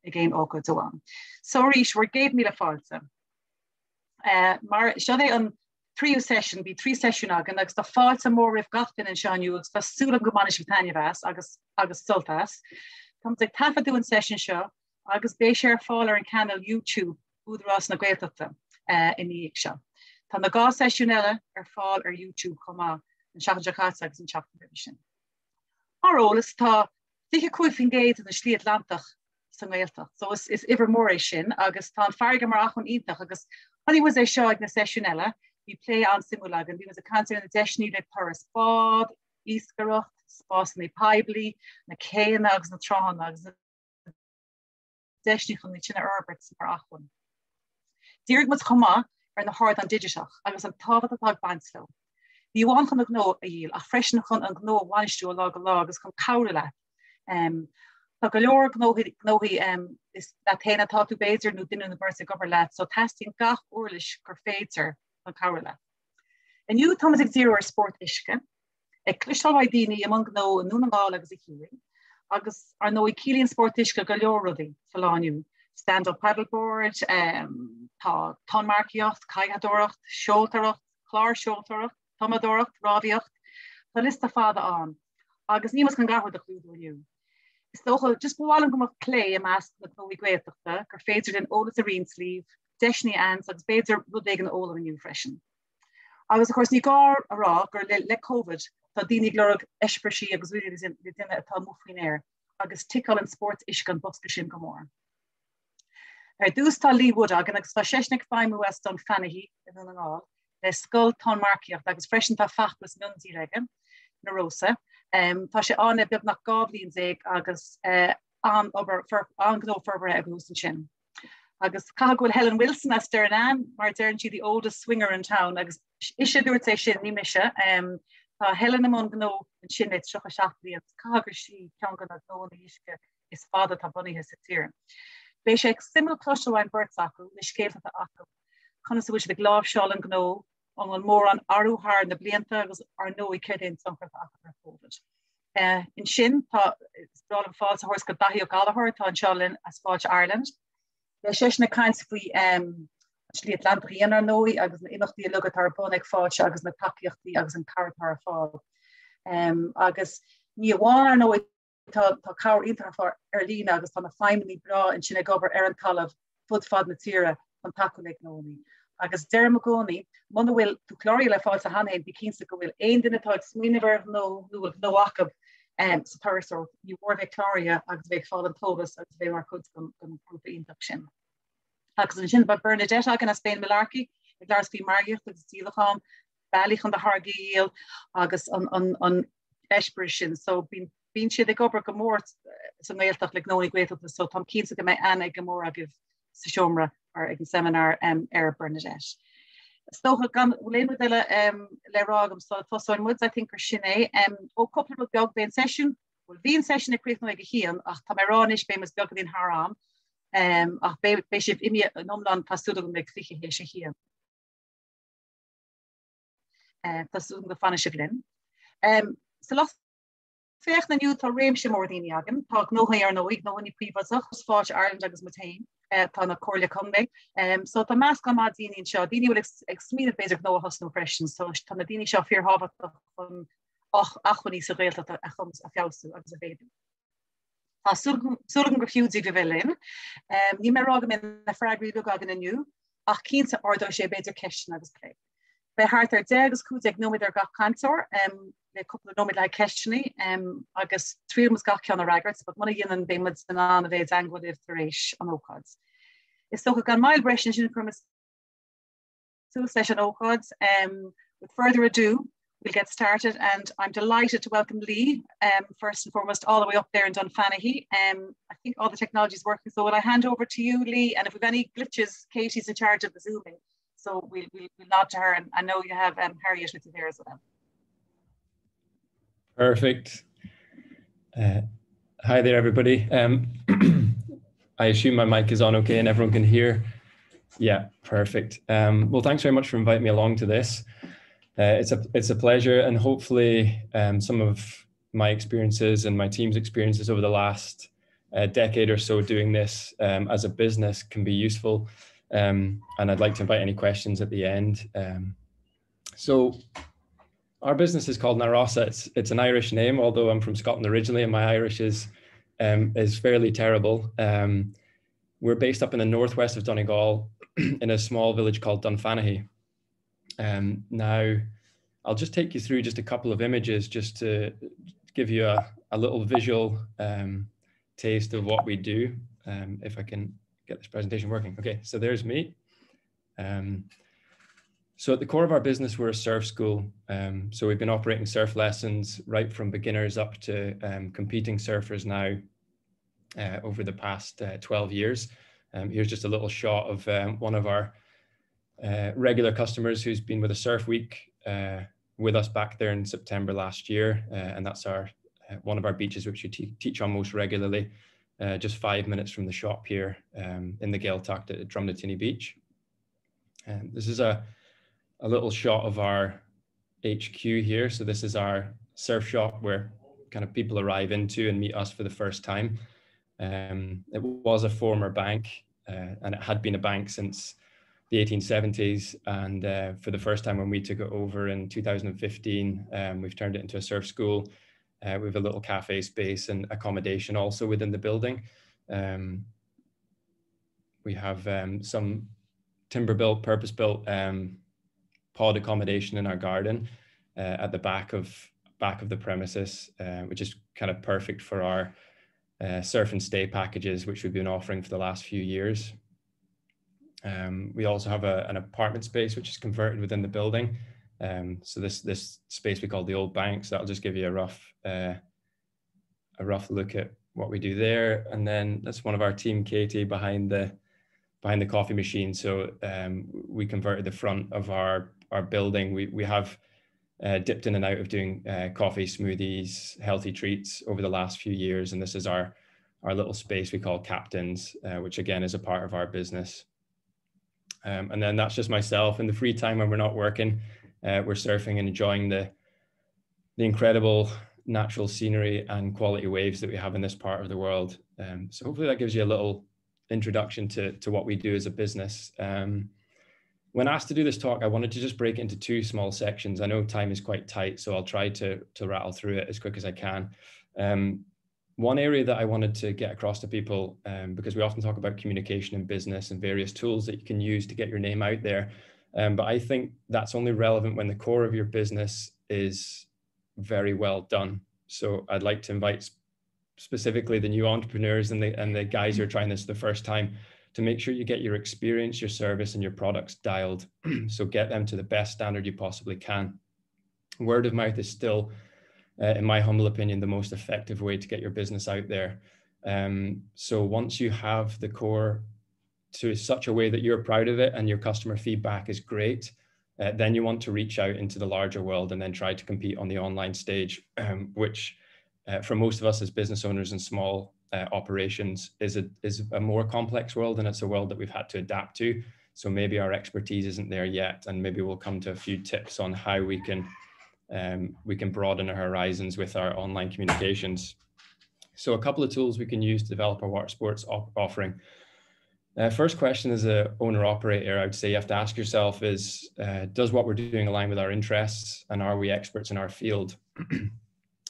again ócad doan. So ríis we're gave me the fáilte. Mar siad an tríú session, be 3 session agan, agus the fáilte mór rih gachtain in seisiún fas súlam go manis vitaine vas, agus sultas. Comes ag tafa doing session seo, agus bé sé fáil ar an canal YouTube, Údarás na Gaeltachta in the seo. Tá na gá seisiúnile ar fáil ar YouTube comá an seachas agus an seachtain. Arolalas tá Dicha cuaig fin géad in the slí Atlantach san Gaeltach. So is iver mór é sin, agus tá farga mar achon ítach, agus honey was é seo ag na seisiúnile, we play an simulagan, we was a cancer in the deisní le Paris Bod, Íscarocht, Spás na Pibli, na Céan agus na Trán agus na deisní chun na China Herberts mar achon. Deiridh mus chomá ar na hard an digitach, agus an tábhat atá banslo. Ní bháin chun gnó a díl, a freisin chun an gnó bhainistú a lá agus chun cabhra le. Tá go leor gnóthaí is that héna táú béidir nó duine na bursa gobar le, so testing gach uirlis gur féidir an cabhra le. Iniu Thomas ag zero ar sport isce, ag clistáil daoine among gnó an núna ngáil agus a chiúing, agus ar nó i cílíonn sport isce go leor rudaí fallaniu. Stand-up paddleboard, tá tonmarcíocht, caighadóireacht, seoltóireacht, chlár seoltóireacht, tomadóireacht, rábhíocht, tá lista fada an. Agus nímas gan gahar de clúdú aniu. Is tócha just bhálam go clé a meas na gnóí Gaeltachta, gur féidir den ólas a rinsleeve, deisní ans, agus féidir rudéig an óla aniu freisin. Agus of course ní gá a rá gur le COVID, tá daoine glórag eispersí agus bhuiile duine atá muofaoin air, agus tical an sport isce an bosca sin go mór. Dús tá Lee Wood agan agus tá seisnig feim West an Fanahí in an ngáil, le scoil tonmarcíocht agus freisin tá fachtas nunsaí leige, Narosa. Tá sé an beag nach gáblíonn ag agus an gnó ferbre a gús an sin. Agus Bhfuil Helen Wilson as Derrynane, mar Derrynane she the oldest swinger in town, agus isise dúirt é sin ní mise. Tá Helen amón gnó an sin éit seocha seachtaí agus cagur sí cean gan a gnó na isce is fada tá bunithe sa tír. Bé sé ag simú cloisteáin burt acu, nis céalta acu. Chuna sa bhfuil sé gláb seáil an gnó, an mór an arúthar na blianta agus ar nó I céir éon sanchart acu ar COVID. In sin, tá dá an fáil sa hors go Daithí Ó Gallachóir tá an seálinn as Fáilte Ireland. Bé sé na caiins faoi slí Atlantach ar nóí agus na imachtaí a lugad ar bun ag fáilte agus na takeíochtaí agus an cartar ar fáil. Agus ní bháin ar nóí tá cabhar iontar ar lína agus tá na feimimí bra in sin ag gobar ar an talamh fud fad na tíre an takeú le gnóí. Agus deir magóní, muna bhfuil tú chlórí le fáil sa hanaid bí cínsa go bhfuil aon duine tá smuoinehar nó acab sa Turasóireacht, ní bhór bheith chlória agus bheith fáil an tógas agus bheith mar chud gan grúpa ionach sin. Agus an sin ba Bernadette agan as Bernadette Mullarkey, ag lears bhí margiocht agus dílachán, bailích an de Hargaíal agus an eispeir sin. So bín siad ag gobar go mór sa Gaeltach le gnóí Gaeltachta, so tá cínsa go mbeidh anna go mór agah sa seomra ar ag an seminar ar Bernadette. Stocha gan bhfuil le rágam so tosáin muid, I think ar sin é. Ó coppla beag bé session, bhfuil bhíon session ag críoch nó ag hían, ach tá ránis bé mas beag íon thráim, ach bé sibh imi nómlan tasúda go méid fiche hé sé hían. Tasúda go fanna sibh linn. So las féach na nniu tá réimse mór daoine agan, tá gnóthaí ar nóí, gnóthaí príomhasach, Fáilte Ireland agus Matain. Tá na cóirla cumbeig. So tá meas go má daoine seo, daoine bhfuil ag smíad béidir gnó hasnú freisin, so tá na daoine seo fíorhabhach chun achhaní sa Gaeltachta a chums a fiabhsú agus a bhéidir. Tá súlagan go fiúdaí go bhfuil linn. Ní mé rágam na freigraí go agan aniu, ach cínta ordóidh sé béidir ceistin agus lé. Bei hart ar 10 agus 5 nóid ar gach cantor, le cúpla nóid le ceistinaí, agus trímas gach ceanna regards, but muna dhéanann bé mud san an a bhéid anglaibh tar éis an ócáds. Is tócha gan mail breis sin chumas sús leis an ócáds. With further ado, we'll get started, and I'm delighted to welcome Lee, first and foremost, all the way up there in Dunfanaghy. I think all the technology is working, so will I hand over to you, Lee? And if we've any glitches, Katie's in charge of the Zooming. So we'll nod to her, and I know you have Harriet with you there as well. Perfect. Hi there, everybody. I assume my mic is on okay and everyone can hear. Yeah, perfect. Well, thanks very much for inviting me along to this. It's a pleasure, and hopefully some of my experiences and my team's experiences over the last a decade or so doing this as a business can be useful. And I'd like to invite any questions at the end. So our business is called Narosa. It's an Irish name, although I'm from Scotland originally, and my Irish is fairly terrible. We're based up in the northwest of Donegal in a small village called Dunfanaghy. Now, I'll just take you through just a couple of images just to give you a little visual taste of what we do, if I can get this presentation working. Okay, so there's me. So at the core of our business, we're a surf school. So we've been operating surf lessons right from beginners up to competing surfers now over the past 12 years. Here's just a little shot of one of our regular customers who's been with a surf week with us back there in September last year. And that's our one of our beaches, which we teach on most regularly, just 5 minutes from the shop here in the Gaeltachta at Drumnatini Beach. This is a little shot of our HQ here. So this is our surf shop where kind of people arrive into and meet us for the first time. It was a former bank and it had been a bank since the 1870s. And for the first time when we took it over in 2015, we've turned it into a surf school. We have a little cafe space and accommodation also within the building. We have some timber-built, purpose-built pod accommodation in our garden at the back of the premises, which is kind of perfect for our surf and stay packages, which we've been offering for the last few years. We also have an apartment space which is converted within the building. So this space we call the Old Bank. So that'll just give you a rough look at what we do there. And then that's one of our team, Katie, behind the coffee machine. So we converted the front of our building. We have dipped in and out of doing coffee, smoothies, healthy treats over the last few years. And this is our little space we call Captains, which again is a part of our business. And then that's just myself in the free time when we're not working. We're surfing and enjoying the incredible natural scenery and quality waves that we have in this part of the world. So hopefully that gives you a little introduction to what we do as a business. When asked to do this talk, I wanted to just break it into two small sections. I know time is quite tight, so I'll try to rattle through it as quick as I can. One area that I wanted to get across to people, because we often talk about communication in business and various tools that you can use to get your name out there. But I think that's only relevant when the core of your business is very well done. So I'd like to invite specifically the new entrepreneurs and the guys who are trying this the first time to make sure you get your experience, your service, and your products dialed. So get them to the best standard you possibly can. Word of mouth is still, in my humble opinion, the most effective way to get your business out there. So once you have the core to such a way that you're proud of it and your customer feedback is great, then you want to reach out into the larger world and then try to compete on the online stage, which for most of us as business owners and small operations is a more complex world, and it's a world that we've had to adapt to. So maybe our expertise isn't there yet, and maybe we'll come to a few tips on how we can broaden our horizons with our online communications. So a couple of tools we can use to develop our water sports offering. First question as an owner operator, I would say you have to ask yourself is, does what we're doing align with our interests, and are we experts in our field?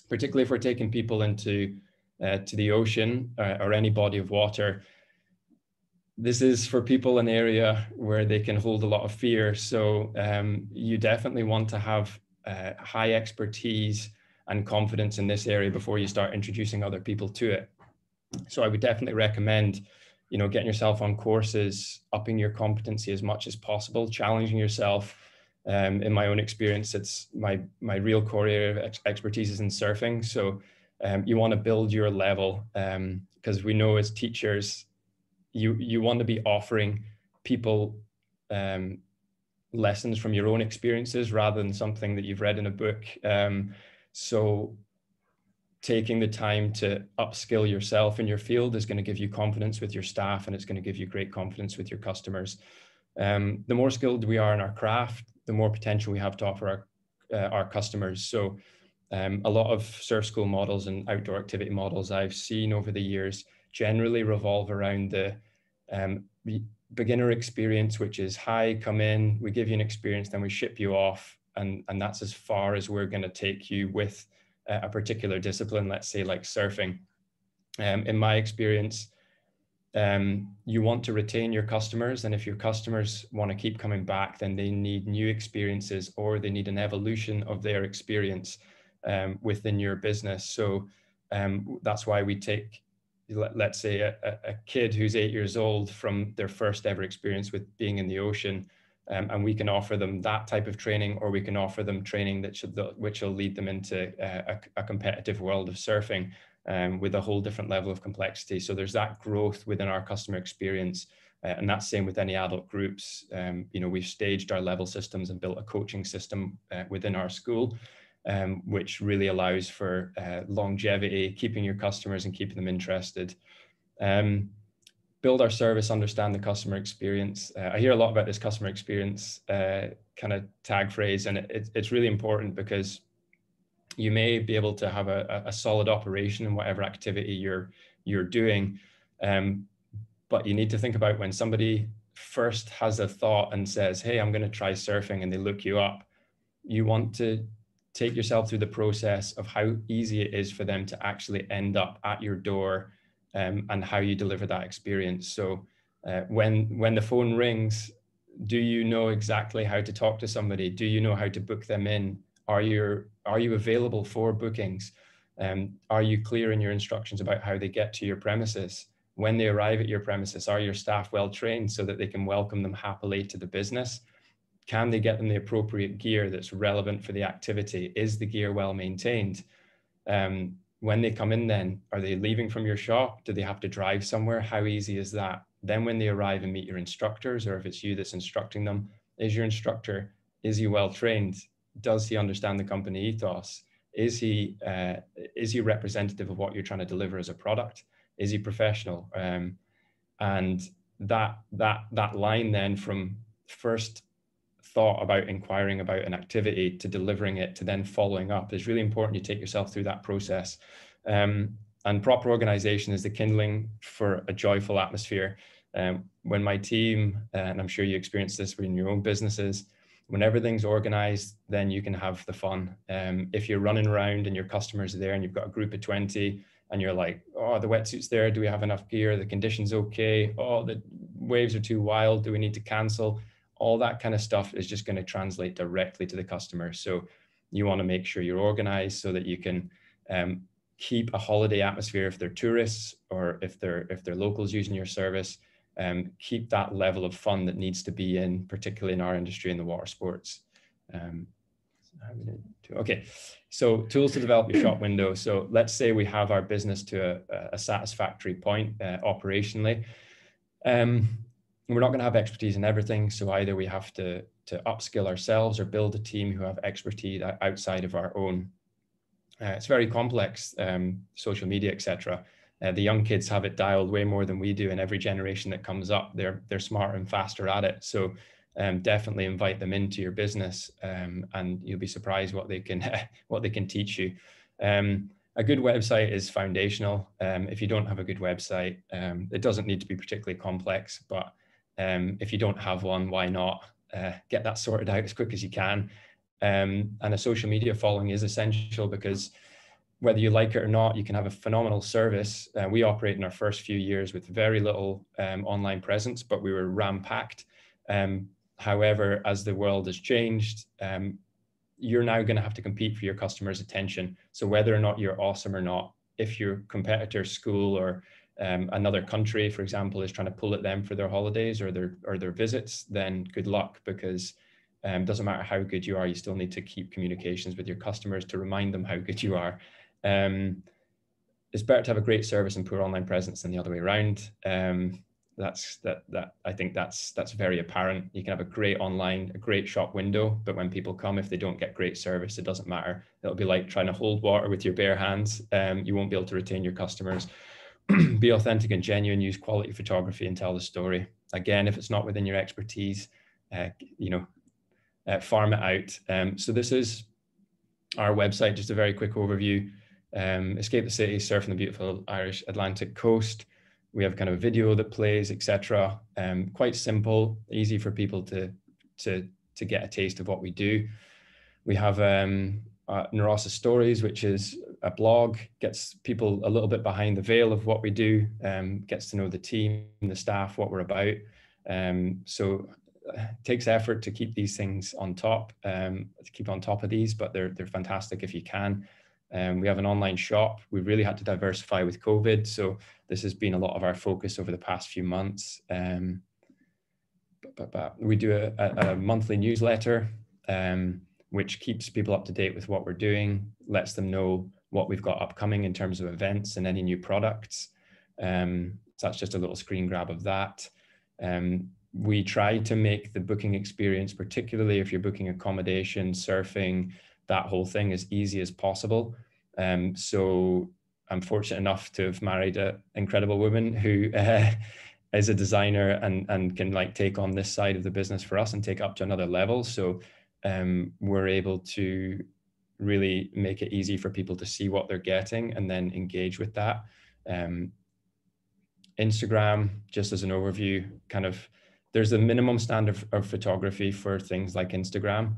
Particularly if we're taking people into to the ocean or any body of water. This is for people an area where they can hold a lot of fear. So you definitely want to have high expertise and confidence in this area before you start introducing other people to it. So I would definitely recommend, getting yourself on courses, upping your competency as much as possible, challenging yourself. In my own experience, it's my real core area of expertise is in surfing. So you want to build your level because we know as teachers, you want to be offering people lessons from your own experiences rather than something that you've read in a book. So taking the time to upskill yourself in your field is going to give you confidence with your staff, and it's going to give you great confidence with your customers. The more skilled we are in our craft, the more potential we have to offer our customers. So a lot of surf school models and outdoor activity models I've seen over the years generally revolve around the beginner experience, which is, hi, come in, we give you an experience, then we ship you off. And that's as far as we're going to take you with a particular discipline, let's say like surfing. In my experience, you want to retain your customers, and if your customers want to keep coming back, then they need new experiences, or they need an evolution of their experience within your business. So that's why we take, let's say, a kid who's 8 years old from their first ever experience with being in the ocean, and we can offer them that type of training, or we can offer them training which will lead them into a competitive world of surfing. With a whole different level of complexity. So there's that growth within our customer experience, and that's same with any adult groups. We've staged our level systems and built a coaching system within our school, which really allows for longevity, keeping your customers and keeping them interested. Build our service, understand the customer experience. I hear a lot about this customer experience kind of tag phrase, and it's really important because you may be able to have a solid operation in whatever activity you're doing, but you need to think about when somebody first has a thought and says, hey, I'm going to try surfing, and they look you up. You want to take yourself through the process of how easy it is for them to actually end up at your door, and how you deliver that experience. So when the phone rings, do you know exactly how to talk to somebody? Do you know how to book them in? Are you available for bookings? Are you clear in your instructions about how they get to your premises? When they arrive at your premises, are your staff well trained so that they can welcome them happily to the business? Can they get them the appropriate gear that's relevant for the activity? Is the gear well maintained? When they come in then, are they leaving from your shop? Do they have to drive somewhere? How easy is that? Then when they arrive and meet your instructors, or if it's you that's instructing them, is your instructor, is he well trained? Does he understand the company ethos? Is he representative of what you're trying to deliver as a product? Is he professional? And that line then from first thought about inquiring about an activity to delivering it to then following up is really important. You take yourself through that process. And proper organization is the kindling for a joyful atmosphere. When my team, and I'm sure you experience this in your own businesses, when everything's organized, then you can have the fun. If you're running around and your customers are there and you've got a group of 20 and you're like, oh, the wetsuit's there, do we have enough gear? The condition's okay. Oh, the waves are too wild, do we need to cancel? All that kind of stuff is just going to translate directly to the customer. So you want to make sure you're organized so that you can keep a holiday atmosphere if they're tourists, or if they're locals using your service. Keep that level of fun that needs to be in, particularly in our industry in the water sports. Okay, so tools to develop your shop window. So let's say we have our business to a satisfactory point operationally. We're not going to have expertise in everything, so either we have to upskill ourselves or build a team who have expertise outside of our own. It's very complex, social media, etc. The young kids have it dialed way more than we do, and every generation that comes up, they're smarter and faster at it. So definitely invite them into your business, and you'll be surprised what they can teach you. A good website is foundational. If you don't have a good website, it doesn't need to be particularly complex, but if you don't have one, why not get that sorted out as quick as you can? And a social media following is essential, because whether you like it or not, you can have a phenomenal service. We operate in our first few years with very little online presence, but we were ram-packed. However, as the world has changed, you're now going to have to compete for your customers' attention. So whether or not you're awesome or not, if your competitor school or another country, for example, is trying to pull at them for their holidays or their visits, then good luck, because it doesn't matter how good you are, you still need to keep communications with your customers to remind them how good you are. It's better to have a great service and poor online presence than the other way around. I think that's very apparent. You can have a great online, a great shop window, but when people come, if they don't get great service, it doesn't matter. It'll be like trying to hold water with your bare hands. You won't be able to retain your customers. Be authentic and genuine, use quality photography and tell the story. Again, if it's not within your expertise, farm it out. So this is our website, just a very quick overview. Escape the city, surfing the beautiful Irish Atlantic coast. We have kind of a video that plays, etc. Quite simple, easy for people to get a taste of what we do. We have Narosa Stories, which is a blog, gets people a little bit behind the veil of what we do, gets to know the team, the staff, what we're about. So it takes effort to keep these things on top, to keep on top of these, but they're fantastic if you can. We have an online shop. We really had to diversify with COVID, so this has been a lot of our focus over the past few months. We do a monthly newsletter, which keeps people up to date with what we're doing, lets them know what we've got upcoming in terms of events and any new products. So that's just a little screen grab of that. We try to make the booking experience, particularly if you're booking accommodation, surfing, that whole thing, as easy as possible. So I'm fortunate enough to have married an incredible woman who is a designer and can like take on this side of the business for us and take it up to another level. So we're able to really make it easy for people to see what they're getting and then engage with that. Instagram, just as an overview, kind of, there's a minimum standard of photography for things like Instagram.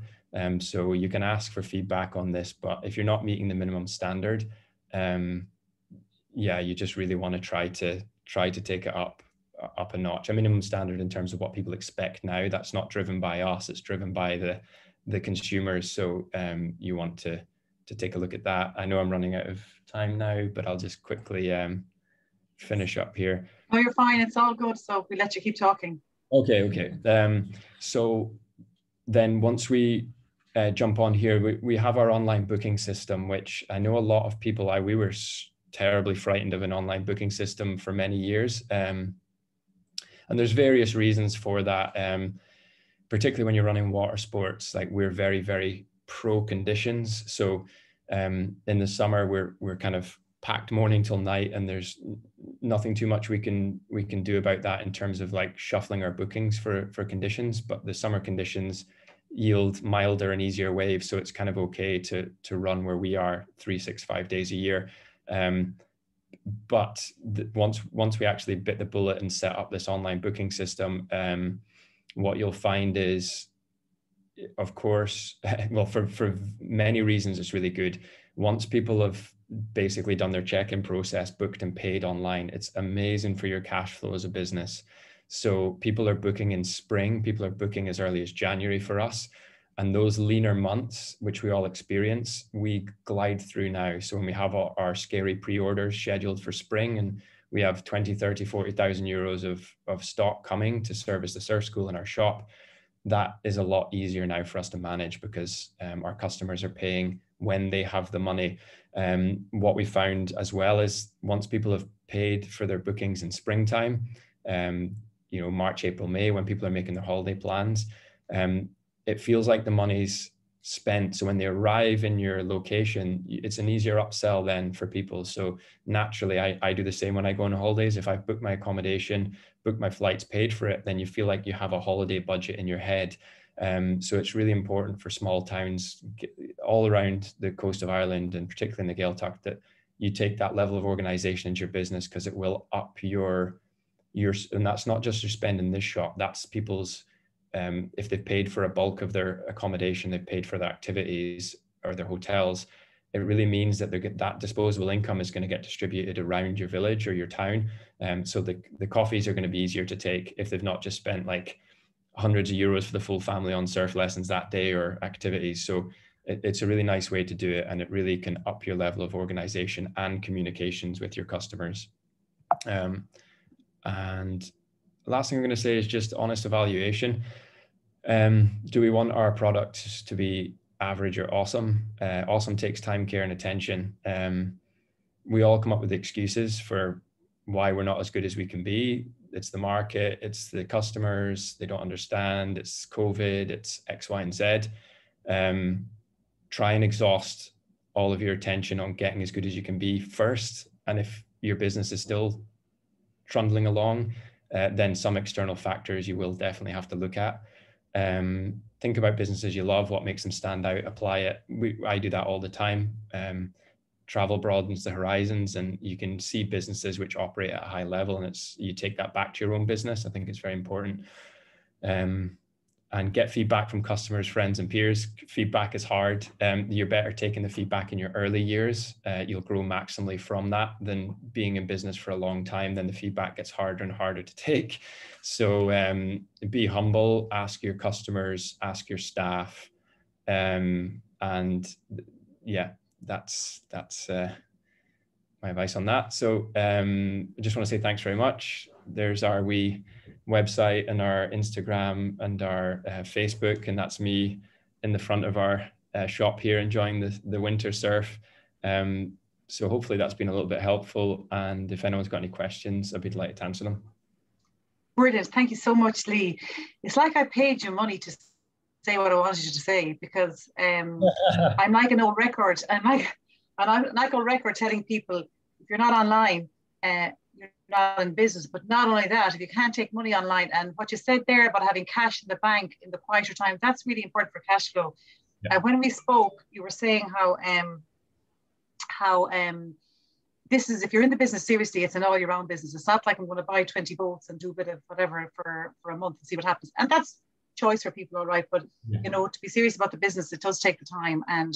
So you can ask for feedback on this, but if you're not meeting the minimum standard, yeah, you just really want to try to take it up a notch. A minimum standard in terms of what people expect now. That's not driven by us, it's driven by the consumers. So you want to take a look at that. I know I'm running out of time now, but I'll just quickly finish up here. No, you're fine. It's all good. So we let you keep talking. Okay. So then once we jump on here, we have our online booking system, which I know a lot of people, we were terribly frightened of an online booking system for many years. And there's various reasons for that. Particularly when you're running water sports, like we're very, very pro conditions. So in the summer, we're kind of packed morning till night, and there's nothing too much we can do about that in terms of like shuffling our bookings for conditions. But the summer conditions yield milder and easier waves, so it's kind of okay to run where we are 365 days a year. But once we actually bit the bullet and set up this online booking system, what you'll find is, of course, well, for many reasons, it's really good. Once people have basically done their check-in process, booked and paid online, it's amazing for your cash flow as a business. So people are booking in spring, people are booking as early as January for us. And those leaner months, which we all experience, we glide through now. So when we have our scary pre-orders scheduled for spring, and we have 20, 30, 40,000 euros of stock coming to service the surf school in our shop, that is a lot easier now for us to manage because our customers are paying when they have the money. What we found as well is once people have paid for their bookings in springtime, March, April, May, when people are making their holiday plans, it feels like the money's spent. So when they arrive in your location, it's an easier upsell then for people. So naturally, I do the same when I go on holidays. If I've booked my accommodation, booked my flights, paid for it, then you feel like you have a holiday budget in your head. So it's really important for small towns all around the coast of Ireland, and particularly in the Gaeltacht, that you take that level of organization into your business, because it will up your, and that's not just your spend in this shop, that's people's, if they've paid for a bulk of their accommodation, they've paid for their activities or their hotels, it really means that that disposable income is going to get distributed around your village or your town. So the coffees are going to be easier to take if they've not just spent like hundreds of euros for the full family on surf lessons that day or activities. So it's a really nice way to do it, and it really can up your level of organization and communications with your customers. And the last thing I'm going to say is just honest evaluation. Do we want our product to be average or awesome? Awesome takes time, care, and attention. We all come up with excuses for why we're not as good as we can be. It's the market, it's the customers, they don't understand, it's COVID, it's X, Y, and Z. Try and exhaust all of your attention on getting as good as you can be first. And if your business is still trundling along, then some external factors you will definitely have to look at. Think about businesses you love, what makes them stand out, apply it. I do that all the time. travel broadens the horizons, and you can see businesses which operate at a high level, and you take that back to your own business. I think it's very important. And get feedback from customers, friends, and peers. Feedback is hard. You're better taking the feedback in your early years. You'll grow maximally from that than being in business for a long time. Then the feedback gets harder and harder to take. So be humble, ask your customers, ask your staff. And yeah, that's my advice on that. So I just want to say thanks very much. There's our wee website and our Instagram and our Facebook, and that's me in the front of our shop here enjoying the winter surf. So hopefully that's been a little bit helpful, and if anyone's got any questions, I'd be delighted to answer them. Brilliant. Thank you so much, Lee. It's like I paid you money to say what I wanted you to say, because I'm like an old record. I'm like a record telling people, if you're not online, you're not in business. But not only that, if you can't take money online, and what you said there about having cash in the bank in the quieter times, that's really important for cash flow. Yeah. When we spoke, you were saying how this is, if you're in the business seriously, it's an all year round business. It's not like I'm going to buy 20 boats and do a bit of whatever for a month and see what happens. And that's choice for people, all right, but you know, to be serious about the business, it does take the time, and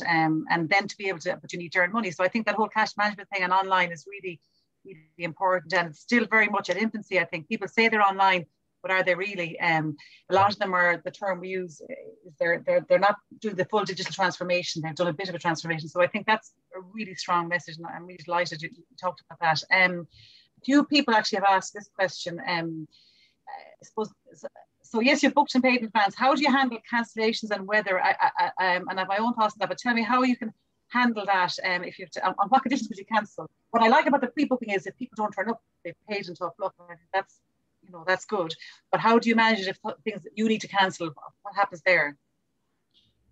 then to be able to, but you need to earn money. So I think that whole cash management thing and online is really, really important, and it's still very much at infancy. I think people say they're online, but are they really? A lot of them are, the term we use is they're not doing the full digital transformation. They've done a bit of a transformation. So I think that's a really strong message, and I'm really delighted you talked about that. A few people actually have asked this question. I suppose. So yes, you've booked and paid in advance. How do you handle cancellations and weather? And I have my own thoughts on that, but tell me how you can handle that. If you have to, on what conditions would you cancel? What I like about the pre-booking is if people don't turn up, they've paid in tough luck. That's, you know, that's good. But how do you manage it if things that you need to cancel? What happens there?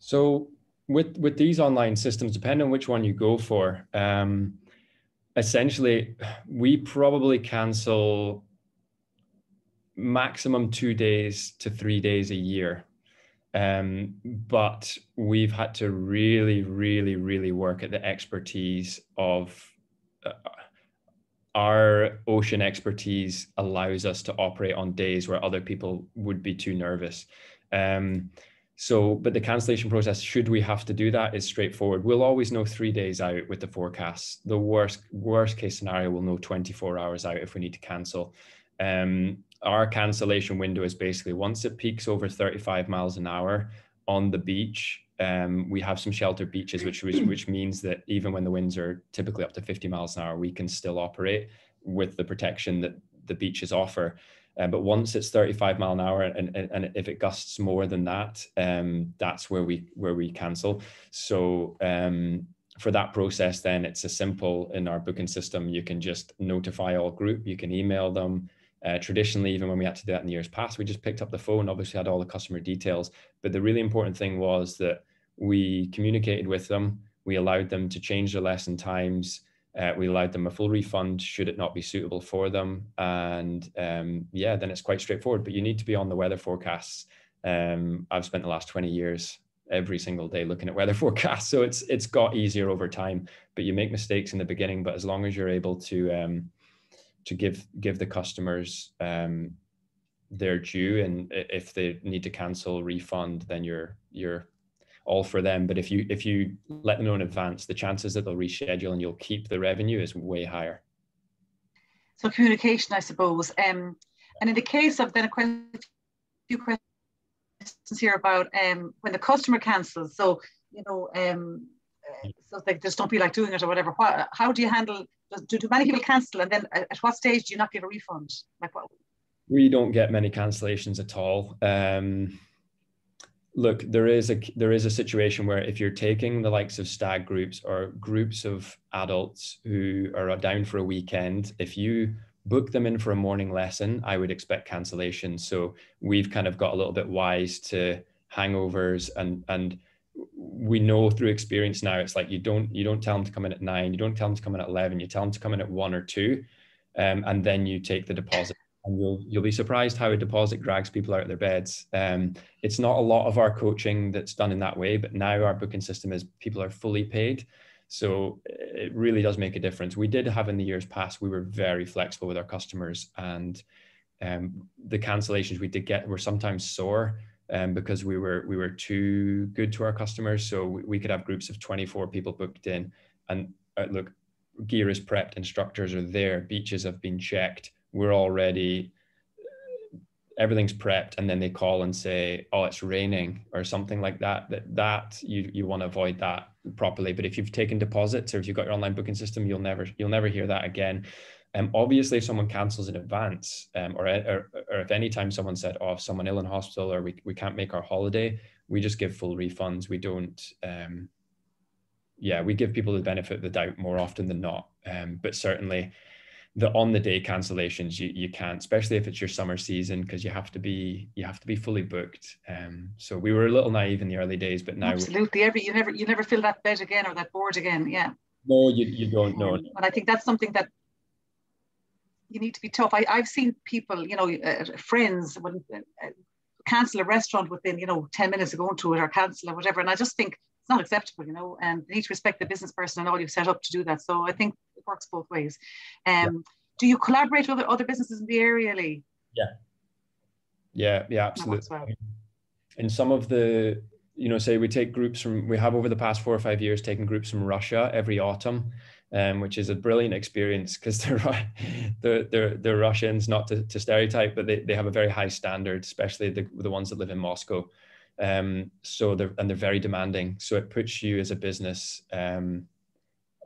So with these online systems, depending on which one you go for, essentially we probably cancel maximum 2 days to 3 days a year. But we've had to really work at the expertise of our ocean expertise allows us to operate on days where other people would be too nervous. But the cancellation process, should we have to do that, is straightforward. We'll always know 3 days out with the forecasts. The worst case scenario, we'll know 24 hours out if we need to cancel. Our cancellation window is basically once it peaks over 35 miles an hour on the beach. We have some sheltered beaches, which means that even when the winds are typically up to 50 miles an hour, we can still operate with the protection that the beaches offer. But once it's 35 mile an hour, and if it gusts more than that, that's where we cancel. So for that process, then it's a simple, in our booking system, you can just notify all group, you can email them. Traditionally, even when we had to do that in years past, we just picked up the phone, obviously had all the customer details. But the really important thing was that we communicated with them. We allowed them to change their lesson times. We allowed them a full refund should it not be suitable for them. And yeah, then it's quite straightforward, but you need to be on the weather forecasts. I've spent the last 20 years every single day looking at weather forecasts. So it's got easier over time, but you make mistakes in the beginning. But as long as you're able to give the customers their due, and if they need to cancel, refund, then you're all for them. But if you let them know in advance, the chances that they'll reschedule and you'll keep the revenue is way higher. So communication, I suppose. And in the case of then a few questions here about when the customer cancels. So so they just don't feel like doing it or whatever. How do you handle? Do many people cancel, and then at what stage do you not give a refund? Like what? We don't get many cancellations at all. Look, there is a situation where if you're taking the likes of stag groups or groups of adults who are down for a weekend, if you book them in for a morning lesson, I would expect cancellation. So we've kind of got a little bit wise to hangovers, and we know through experience now, it's like you don't tell them to come in at 9, you don't tell them to come in at 11, you tell them to come in at 1 or 2, and then you take the deposit. And you'll be surprised how a deposit drags people out of their beds. It's not a lot of our coaching that's done in that way, but now our booking system is people are fully paid. So it really does make a difference. We did have in the years past, we were very flexible with our customers, and the cancellations we did get were sometimes sore because we were too good to our customers. So we could have groups of 24 people booked in, and look, gear is prepped, instructors are there, beaches have been checked, we're all ready, everything's prepped, and then they call and say, oh, it's raining or something like that. That you want to avoid that properly. But if you've taken deposits or if you've got your online booking system, you'll never hear that again. Obviously, if someone cancels in advance, or if any time someone said, oh, if someone ill in hospital or we can't make our holiday, we just give full refunds. We don't, we give people the benefit of the doubt more often than not. But certainly the on the day cancellations, you can't, especially if it's your summer season, because you have to be fully booked. So we were a little naive in the early days, but now absolutely you never fill that bed again or that board again. Yeah. No, you don't know. And I think that's something that you need to be tough. I've seen people, friends when cancel a restaurant within 10 minutes of going to it, or cancel or whatever, and I just think it's not acceptable, and they need to respect the business person and all you've set up to do that. So I think it works both ways. Do you collaborate with other businesses in the area, Lee? Yeah, absolutely. Well. And some of the, say we take groups from, we have over the past 4 or 5 years taken groups from Russia every autumn, which is a brilliant experience because they're Russians, not to stereotype, but they have a very high standard, especially the ones that live in Moscow. So they're very demanding. So it puts you as a business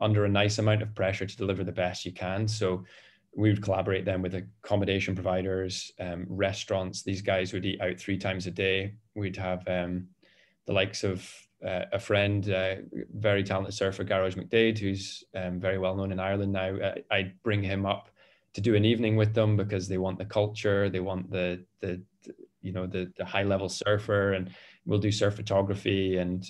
under a nice amount of pressure to deliver the best you can. So we would collaborate then with accommodation providers, restaurants. These guys would eat out 3 times a day. We'd have the likes of a friend, very talented surfer, Garage McDade, who's very well known in Ireland now. I'd bring him up to do an evening with them because they want the culture, they want the high level surfer, and we'll do surf photography. And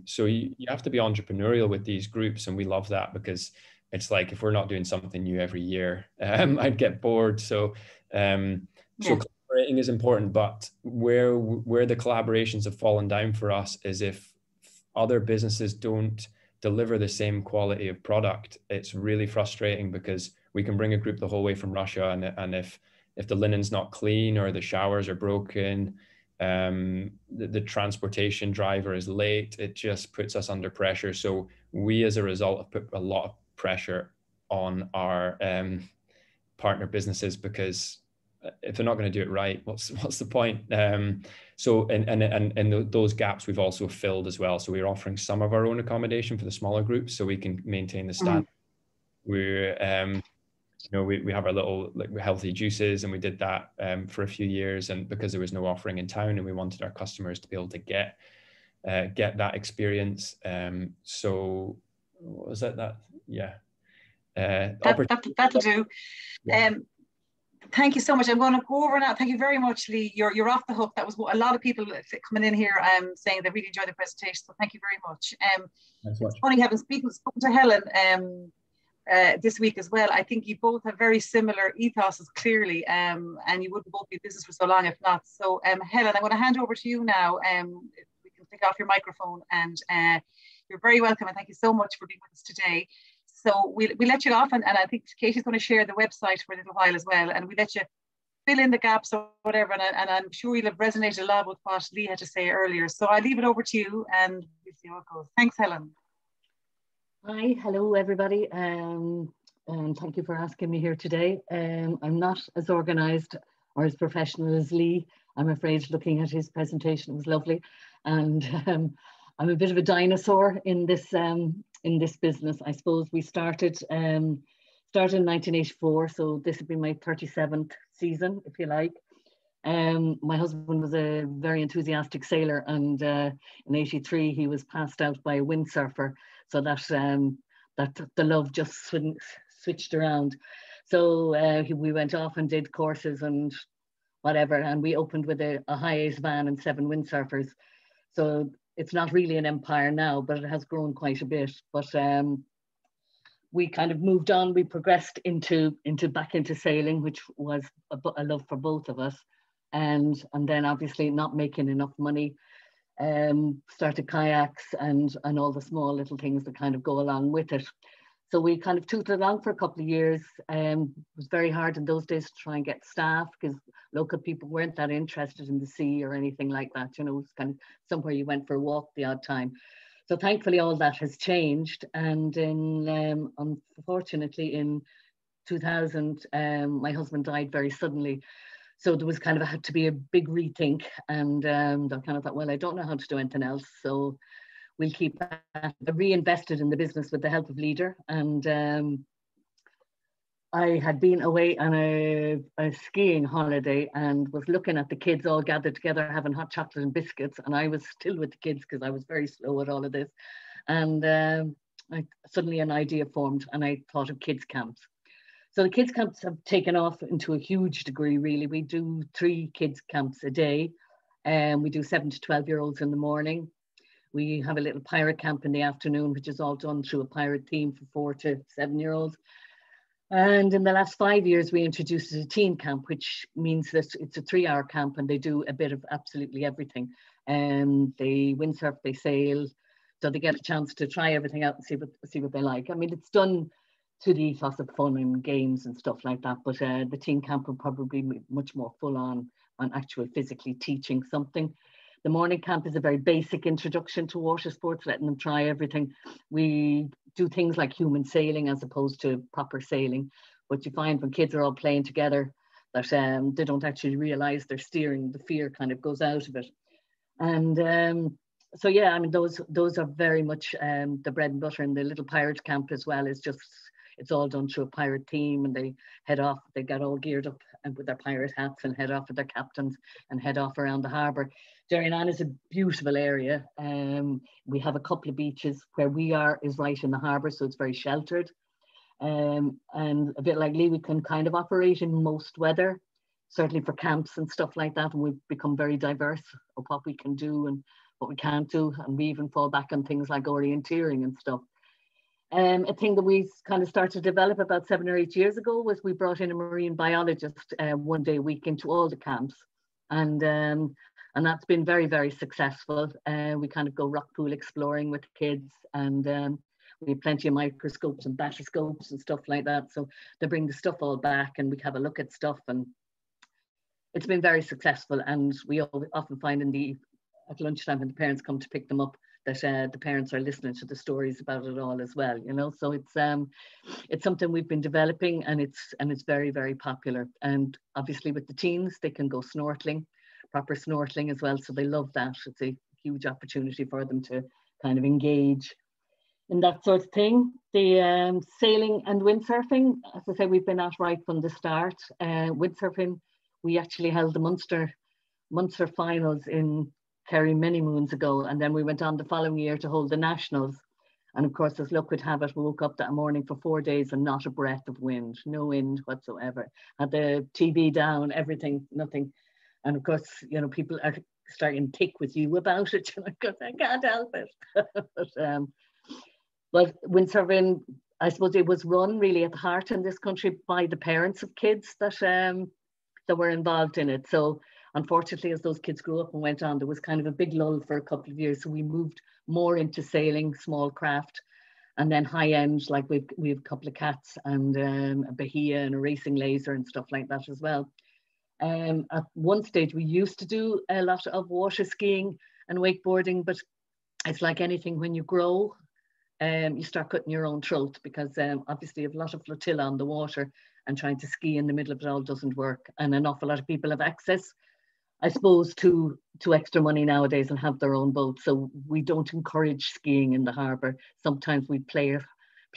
so you have to be entrepreneurial with these groups, and we love that because it's like, if we're not doing something new every year, I'd get bored. So collaborating is important, but where the collaborations have fallen down for us is if other businesses don't deliver the same quality of product. It's really frustrating because we can bring a group the whole way from Russia, and if the linen's not clean or the showers are broken, the transportation driver is late, it just puts us under pressure. So we, as a result, have put a lot of pressure on our partner businesses, because if they're not going to do it right, what's the point? So those gaps we've also filled as well. So we're offering some of our own accommodation for the smaller groups so we can maintain the standard. We're we have our little healthy juices, and we did that for a few years, and because there was no offering in town, and we wanted our customers to be able to get that experience. So what was that? Yeah. That'll do. Yeah. Thank you so much. I'm going to go over now. Thank you very much, Lee. You're off the hook. That was a lot of people coming in here saying they really enjoyed the presentation. So thank you very much. It's funny having spoken to Helen this week as well. I think you both have very similar ethoses, clearly, and you wouldn't both be in business for so long if not. So Helen, I'm going to hand over to you now. If we can take off your microphone, and you're very welcome, and thank you so much for being with us today. So we'll let you off, and I think Katie's going to share the website for a little while as well, and we'll let you fill in the gaps or whatever, and I'm sure you'll have resonated a lot with what Lee had to say earlier. So I'll leave it over to you, and we'll see how it goes. Thanks, Helen. Hi, hello everybody, and thank you for asking me here today. I'm not as organised or as professional as Lee, I'm afraid. Looking at his presentation, it was lovely, and I'm a bit of a dinosaur in this business. I suppose we started in 1984, so this would be my 37th season, if you like. My husband was a very enthusiastic sailor, and in '83 he was passed out by a windsurfer, so that the love just switched around. So we went off and did courses and whatever, and we opened with a high-ace van and 7 windsurfers. So it's not really an empire now, but it has grown quite a bit. But we kind of moved on. We progressed back into sailing, which was a love for both of us. And then obviously not making enough money. started kayaks and all the small little things that kind of go along with it. So we kind of tooted along for a couple of years. It was very hard in those days to try and get staff because local people weren't that interested in the sea or anything like that. You know, it was kind of somewhere you went for a walk the odd time. So thankfully all that has changed. And in, unfortunately in 2000, my husband died very suddenly. So there was kind of had to be a big rethink, and I kind of thought, well, I don't know how to do anything else. So we'll keep that. I reinvested in the business with the help of Leader, and I had been away on a skiing holiday and was looking at the kids all gathered together having hot chocolate and biscuits, and I was still with the kids because I was very slow at all of this. And suddenly an idea formed, and I thought of kids camps. So the kids camps have taken off into a huge degree, really. We do 3 kids camps a day, and we do 7 to 12-year-olds in the morning. We have a little pirate camp in the afternoon, which is all done through a pirate theme for 4 to 7-year-olds. And in the last 5 years, we introduced a teen camp, which means that it's a 3-hour camp, and they do a bit of absolutely everything. They windsurf, they sail, so they get a chance to try everything out and see what they like. I mean, it's done to the ethos of fun and games and stuff like that, but the teen camp will probably be much more full on actual physically teaching something. The morning camp is a very basic introduction to water sports, letting them try everything. We do things like human sailing as opposed to proper sailing, but you find when kids are all playing together that they don't actually realize they're steering, the fear kind of goes out of it. And so yeah, I mean, those are very much the bread and butter. And the little pirate camp as well is just, it's all done through a pirate theme, and they head off, they get all geared up and with their pirate hats and head off with their captains and head off around the harbour. Derrynane is a beautiful area. We have a couple of beaches. Where we are is right in the harbour, so it's very sheltered. And a bit like Lee, we can kind of operate in most weather, certainly for camps and stuff like that. And we've become very diverse of what we can do and what we can't do. And we even fall back on things like orienteering and stuff. A thing that we kind of started to develop about 7 or 8 years ago was we brought in a marine biologist 1 day a week into all the camps. And that's been very, very successful. We kind of go rock pool exploring with the kids, and we have plenty of microscopes and battlescopes and stuff like that. So they bring the stuff all back and we have a look at stuff, and it's been very successful. And we often find at lunchtime when the parents come to pick them up, that the parents are listening to the stories about it all as well, you know. So it's something we've been developing, and it's very, very popular. And obviously with the teens, they can go snorkeling, proper snorkeling as well. So they love that. It's a huge opportunity for them to kind of engage in that sort of thing. The sailing and windsurfing, as I say, we've been at right from the start. Windsurfing, we actually held the Munster finals in Kerry many moons ago, and then we went on the following year to hold the nationals. And of course, as luck would have it, we woke up that morning for 4 days and not a breath of wind, no wind whatsoever. Had the TV down, everything, nothing. And of course, you know, people are starting to tick with you about it. And I can't help it. But windsurfing, I suppose it was run really at the heart in this country by the parents of kids that were involved in it. So unfortunately, as those kids grew up and went on, there was kind of a big lull for a couple of years. So we moved more into sailing, small craft, and then high end, like we have a couple of cats and a bahia and a racing laser and stuff like that as well. At one stage, we used to do a lot of water skiing and wakeboarding, but it's like anything when you grow, you start cutting your own throat, because obviously you have a lot of flotilla on the water, and trying to ski in the middle of it all doesn't work. And an awful lot of people have access, I suppose, to extra money nowadays and have their own boat. So we don't encourage skiing in the harbour. Sometimes we play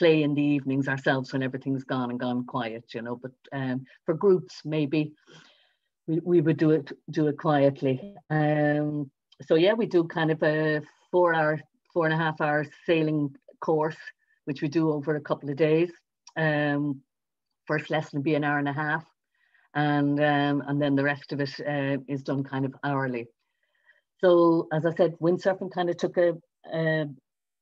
in the evenings ourselves when everything's gone quiet, you know. But for groups, maybe we would do it quietly. So yeah, we do kind of a 4.5 hour sailing course, which we do over a couple of days. First lesson would be an hour and a half. And then the rest of it is done kind of hourly. So as I said, windsurfing kind of took a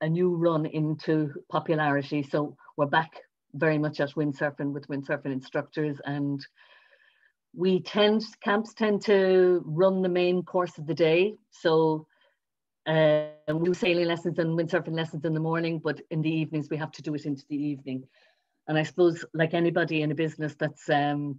new run into popularity. So we're back very much at windsurfing with windsurfing instructors, and camps tend to run the main course of the day. So We do sailing lessons and windsurfing lessons in the morning, but in the evenings we have to do it into the evening. And I suppose, like anybody in a business, that's the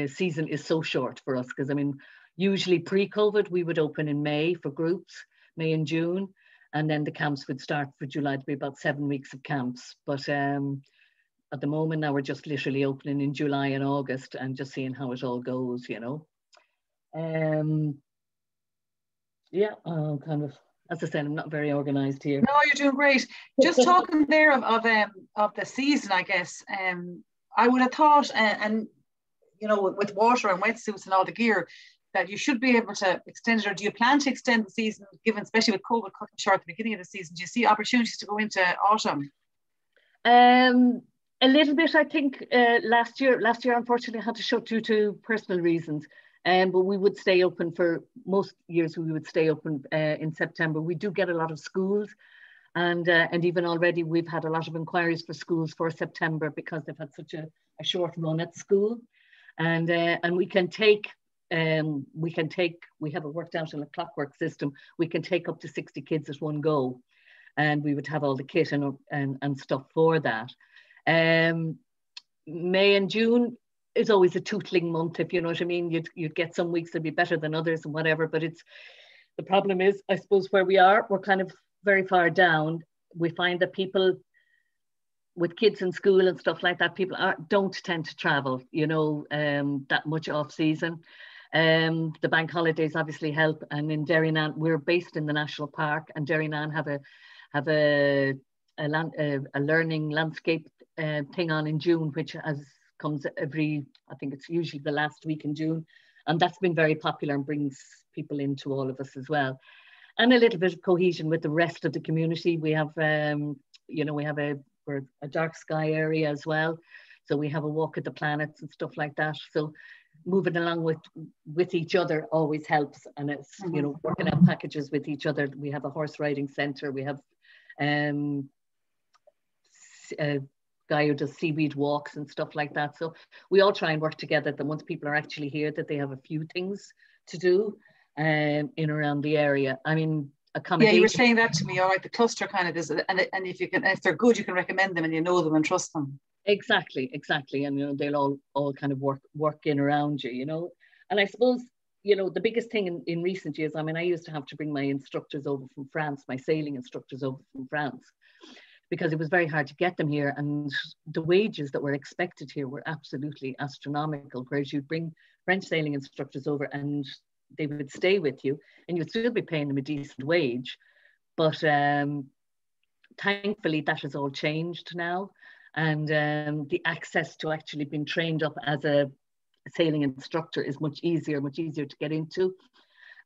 season is so short for us, because I mean, usually pre-COVID we would open in May for groups, May and June, and then the camps would start for July. To be about 7 weeks of camps. But at the moment now we're just literally opening in July and August and just seeing how it all goes, you know. Yeah, kind of, as I said, I'm not very organised here. No, you're doing great. Just talking there of the season, I guess. I would have thought, and you know, with water and wetsuits and all the gear, that you should be able to extend it. Or do you plan to extend the season, given especially with COVID cutting short at the beginning of the season? Do you see opportunities to go into autumn? A little bit, I think. Last year, unfortunately, I had to shut due to personal reasons. But we would stay open for most years. We would stay open in September. We do get a lot of schools, and even already we've had a lot of inquiries for schools for September because they've had such a short run at school, and we can take. We have it worked out in a clockwork system. We can take up to 60 kids at one go, and we would have all the kit and stuff for that. May and June is always a tootling month, if you know what I mean. You'd get some weeks that'd be better than others and whatever, but the problem is, I suppose, where we are, we're kind of very far down. We find that people with kids in school and stuff like that, people don't tend to travel, you know, that much off season. The bank holidays obviously help, and in Derrynane, we're based in the national park, and Derrynane have a learning landscape thing on in June, which comes every, I think it's usually the last week in June, and that's been very popular and brings people into all of us as well, and a little bit of cohesion with the rest of the community. We have, you know, we're a dark sky area as well, so we have a walk at the planets and stuff like that. So moving along with each other always helps, and it's you know, working out packages with each other. We have a horse riding centre. We have a guy who does seaweed walks and stuff like that. So we all try and work together that once people are actually here, that they have a few things to do in around the area. I mean, accommodation. Yeah, you were saying that to me. All right, the cluster kind of is, and if they're good, you can recommend them and you know them and trust them. Exactly, and you know, they'll all kind of work in around you, you know. And I suppose, you know, the biggest thing in recent years, I mean, I used to have to bring my instructors over from France, my sailing instructors over from France, because it was very hard to get them here, and the wages that were expected here were absolutely astronomical. Whereas you'd bring French sailing instructors over and they would stay with you and you'd still be paying them a decent wage. But thankfully that has all changed now, and the access to actually being trained up as a sailing instructor is much easier to get into.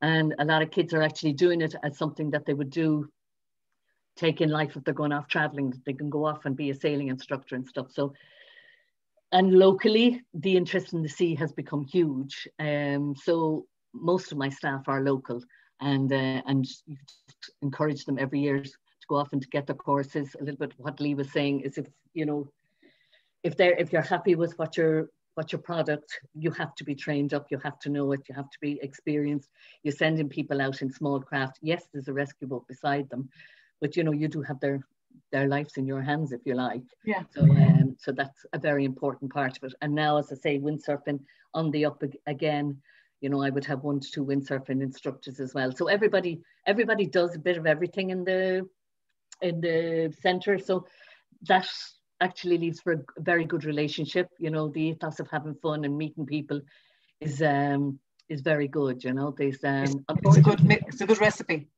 And a lot of kids are actually doing it as something that they would do take in life if they're going off traveling. They can go off and be a sailing instructor and stuff. So, and locally, the interest in the sea has become huge. So most of my staff are local, and you encourage them every year to go off and to get their courses. A little bit what Lee was saying is, if you know, if you're happy with what your product, you have to be trained up, you have to know it, you have to be experienced. You're sending people out in small craft. Yes, there's a rescue boat beside them, but you know, you do have their lives in your hands, if you like. Yeah. So that's a very important part of it. And now, as I say, windsurfing on the up again. You know, I would have 1 to 2 windsurfing instructors as well. So everybody does a bit of everything in the centre. So that actually leads for a very good relationship. You know, the ethos of having fun and meeting people is very good. You know, there's it's a good recipe.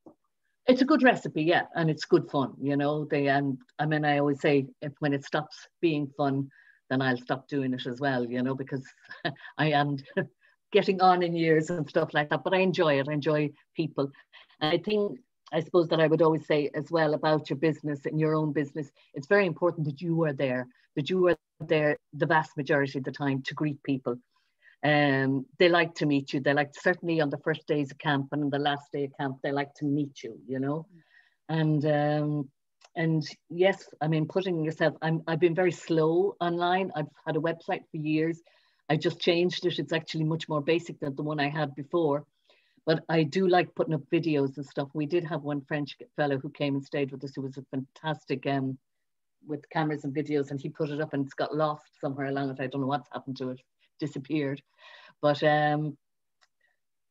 It's a good recipe, yeah, and it's good fun. You know, I mean, I always say, when it stops being fun, then I'll stop doing it as well. You know, because I am getting on in years and stuff like that, but I enjoy it. I enjoy people. And I suppose that I would always say as well about your business and your own business, it's very important that you are there the vast majority of the time to greet people. They like to meet you. They like, certainly on the first days of camp and on the last day of camp, they like to meet you, you know. And yes, I mean, putting yourself, I've been very slow online. I've had a website for years. I just changed it. It's actually much more basic than the one I had before. But I do like putting up videos and stuff. We did have one French fellow who came and stayed with us, who was a fantastic with cameras and videos, and he put it up and it's got lost somewhere along it. I don't know what's happened to it, disappeared. But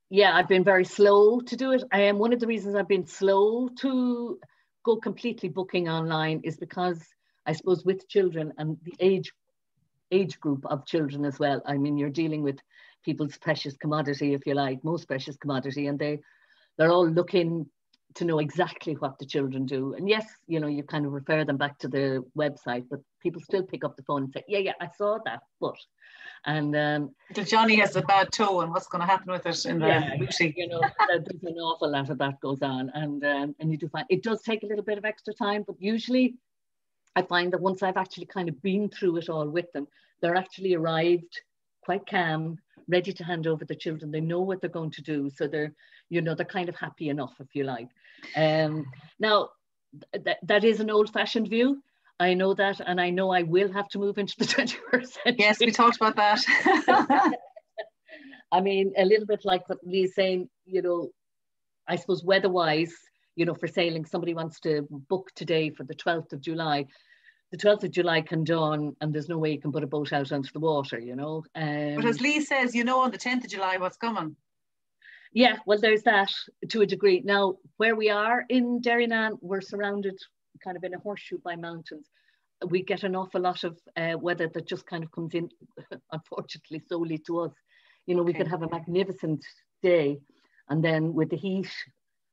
yeah, I've been very slow to do it. One of the reasons I've been slow to go completely booking online is because I suppose with children and the age group of children as well. I mean, you're dealing with people's precious commodity, if you like, most precious commodity, and they're all looking to know exactly what the children do. And yes, you know, you kind of refer them back to the website, but people still pick up the phone and say, yeah, I saw that, but. And Johnny has a bad toe, and what's going to happen with it in the booty? You know, there's an awful lot of that goes on, and you do find it does take a little bit of extra time, but usually I find that once I've actually kind of been through it all with them, they're actually arrived quite calm, ready to hand over the children. They know what they're going to do, so they're kind of happy enough, if you like. Now that is an old-fashioned view. I know that, and I know I will have to move into the 21st century. Yes, we talked about that. I mean, a little bit like what Lee's saying, you know, I suppose weather-wise, you know, for sailing, somebody wants to book today for the 12th of July. The 12th of July can dawn and there's no way you can put a boat out onto the water, you know. But as Lee says, you know, on the 10th of July, what's coming? Yeah, well, there's that to a degree. Now, where we are in Derrynane, we're surrounded kind of in a horseshoe by mountains. We get an awful lot of weather that just kind of comes in, unfortunately, solely to us. You know, we could have a magnificent day, and then with the heat,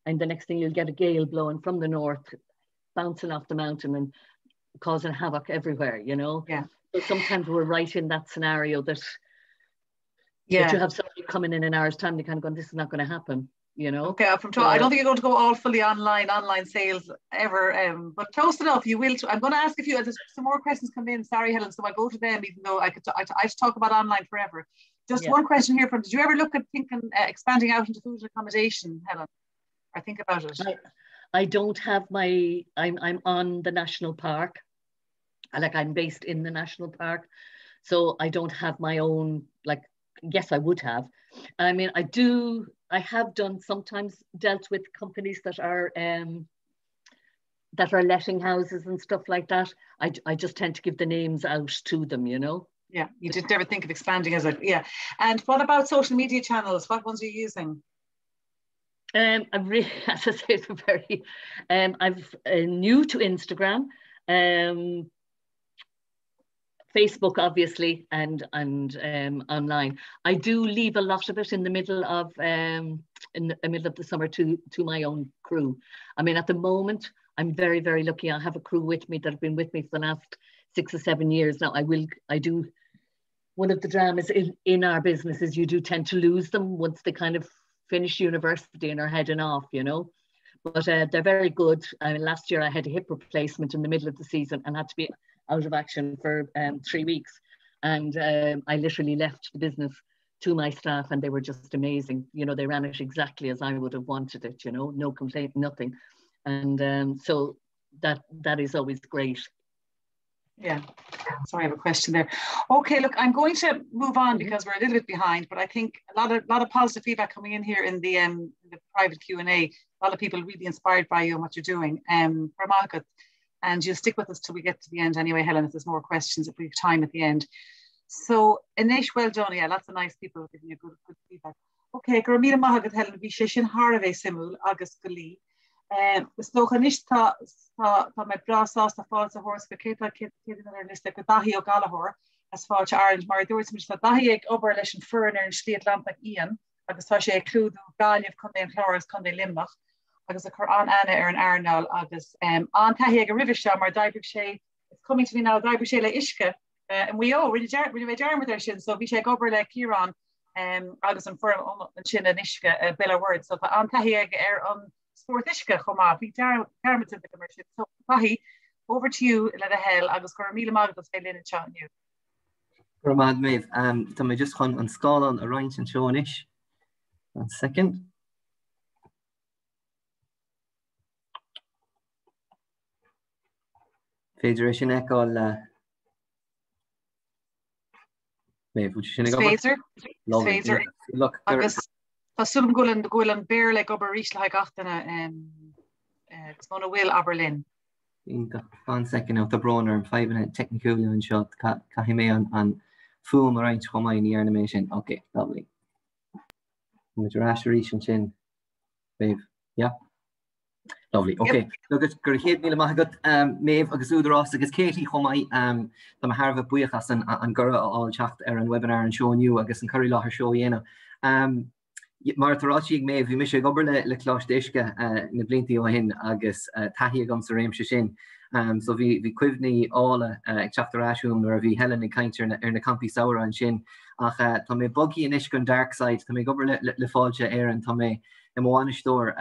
and the next thing you'll get a gale blowing from the north, bouncing off the mountain and causing havoc everywhere, you know? Yeah. So sometimes we're right in that scenario that you have somebody coming in an hour's time, they kind of go, this is not going to happen. You know, okay. I don't think you're going to go all fully online sales ever, but close enough. You will. I'm going to ask if you. There's some more questions come in. Sorry, Helen. So I go to them, even though I could talk about online forever. Just one question here from. Did you ever look at thinking expanding out into food and accommodation, Helen? Or think about it? I don't have my. I'm on the national park. I'm based in the national park, so I don't have my own. Like, yes, I would have. I mean, I have done sometimes dealt with companies that are letting houses and stuff like that. I just tend to give the names out to them, you know. Yeah, you didn't ever think of expanding as yeah. And what about social media channels? What ones are you using? I'm really, as I say, very. I'm new to Instagram. Facebook, obviously, and online. I do leave a lot of it in the middle of the summer to my own crew. I mean, at the moment, I'm very, very lucky. I have a crew with me that have been with me for the last 6 or 7 years now. I do. One of the dramas in our business is you do tend to lose them once they kind of finish university and are heading off, you know. But they're very good. I mean, last year I had a hip replacement in the middle of the season and had to be out of action for 3 weeks, and I literally left the business to my staff, and they were just amazing. You know, they ran it exactly as I would have wanted it. You know, no complaint, nothing, and so that is always great. Yeah, sorry, I have a question there. Okay, look, I'm going to move on because we're a little bit behind, but I think a lot of positive feedback coming in here in the private Q&A. A lot of people really inspired by you and what you're doing. And you'll stick with us till we get to the end anyway, Helen, if there's more questions, if we have time at the end. So, Anish, well done. Yeah, lots of nice people giving you good feedback. Okay, Gurmila Mahagat Helen, Vishishin Harave Simul, Agus Gali. So, Anish thought my bra sauce, the Fáilte horse, the Keta Kid in their list, the Daithí Ó Gallachóir, as Fáilte Éireann Mara. There was some Daithí Ó Oberlesh and Furner and Sliat Lampak Ian, Agus Fáilte Clue, Gaeltachta Conde Flores, Conde Limnach. Agus a Quran Anna an earnáil agus an tahi ag a rivisha mar daibrig sé, it's coming to me now, daibrig sé le ishke, and we really jarm with sin, so vi sé gober le Kiran agus an firm an sin an ishke bill of words, so an tahi ag an sport ishke chomh vi jarm with the commercial. So Fahi, over to you, let a hell agus go mila magus fe lin chat you. Ramad Maeve, I just chun an scálan a roint an seoinish. 1 second. Federation Echo Maeve, would you Phaser. Look, agus sulm goil an bear le ober ríis le gatainna it's going to bhfuil Aberlin. Fan second out the Bronner and 5 minute technical and shot Kahime and Foom around Chomh in the animation. Okay, lovely. With your Asherish and Chin, babe. Yeah. Lovely. Okay. Look at Gurhead Mila Mahagut, Maeve, Agus Údarás, Agus Katie Chomh, the Maharva Buichas and Gura all chat and webinar and showing you, Agus and Curry Laher show you. Mara Údarás Maeve, we miss a goberle le Clash Dishka, Niblinti Ohin, Agus, Tahi Gum Sarim Shishin. So we quivni all chapter ashum or we Helen and Kainter in the Campi Saura and Shin. Ach, Tommy Buggy and Ishkun Dark Side, Tommy Gober le Fáilte Éireann, Tommy Moanish door.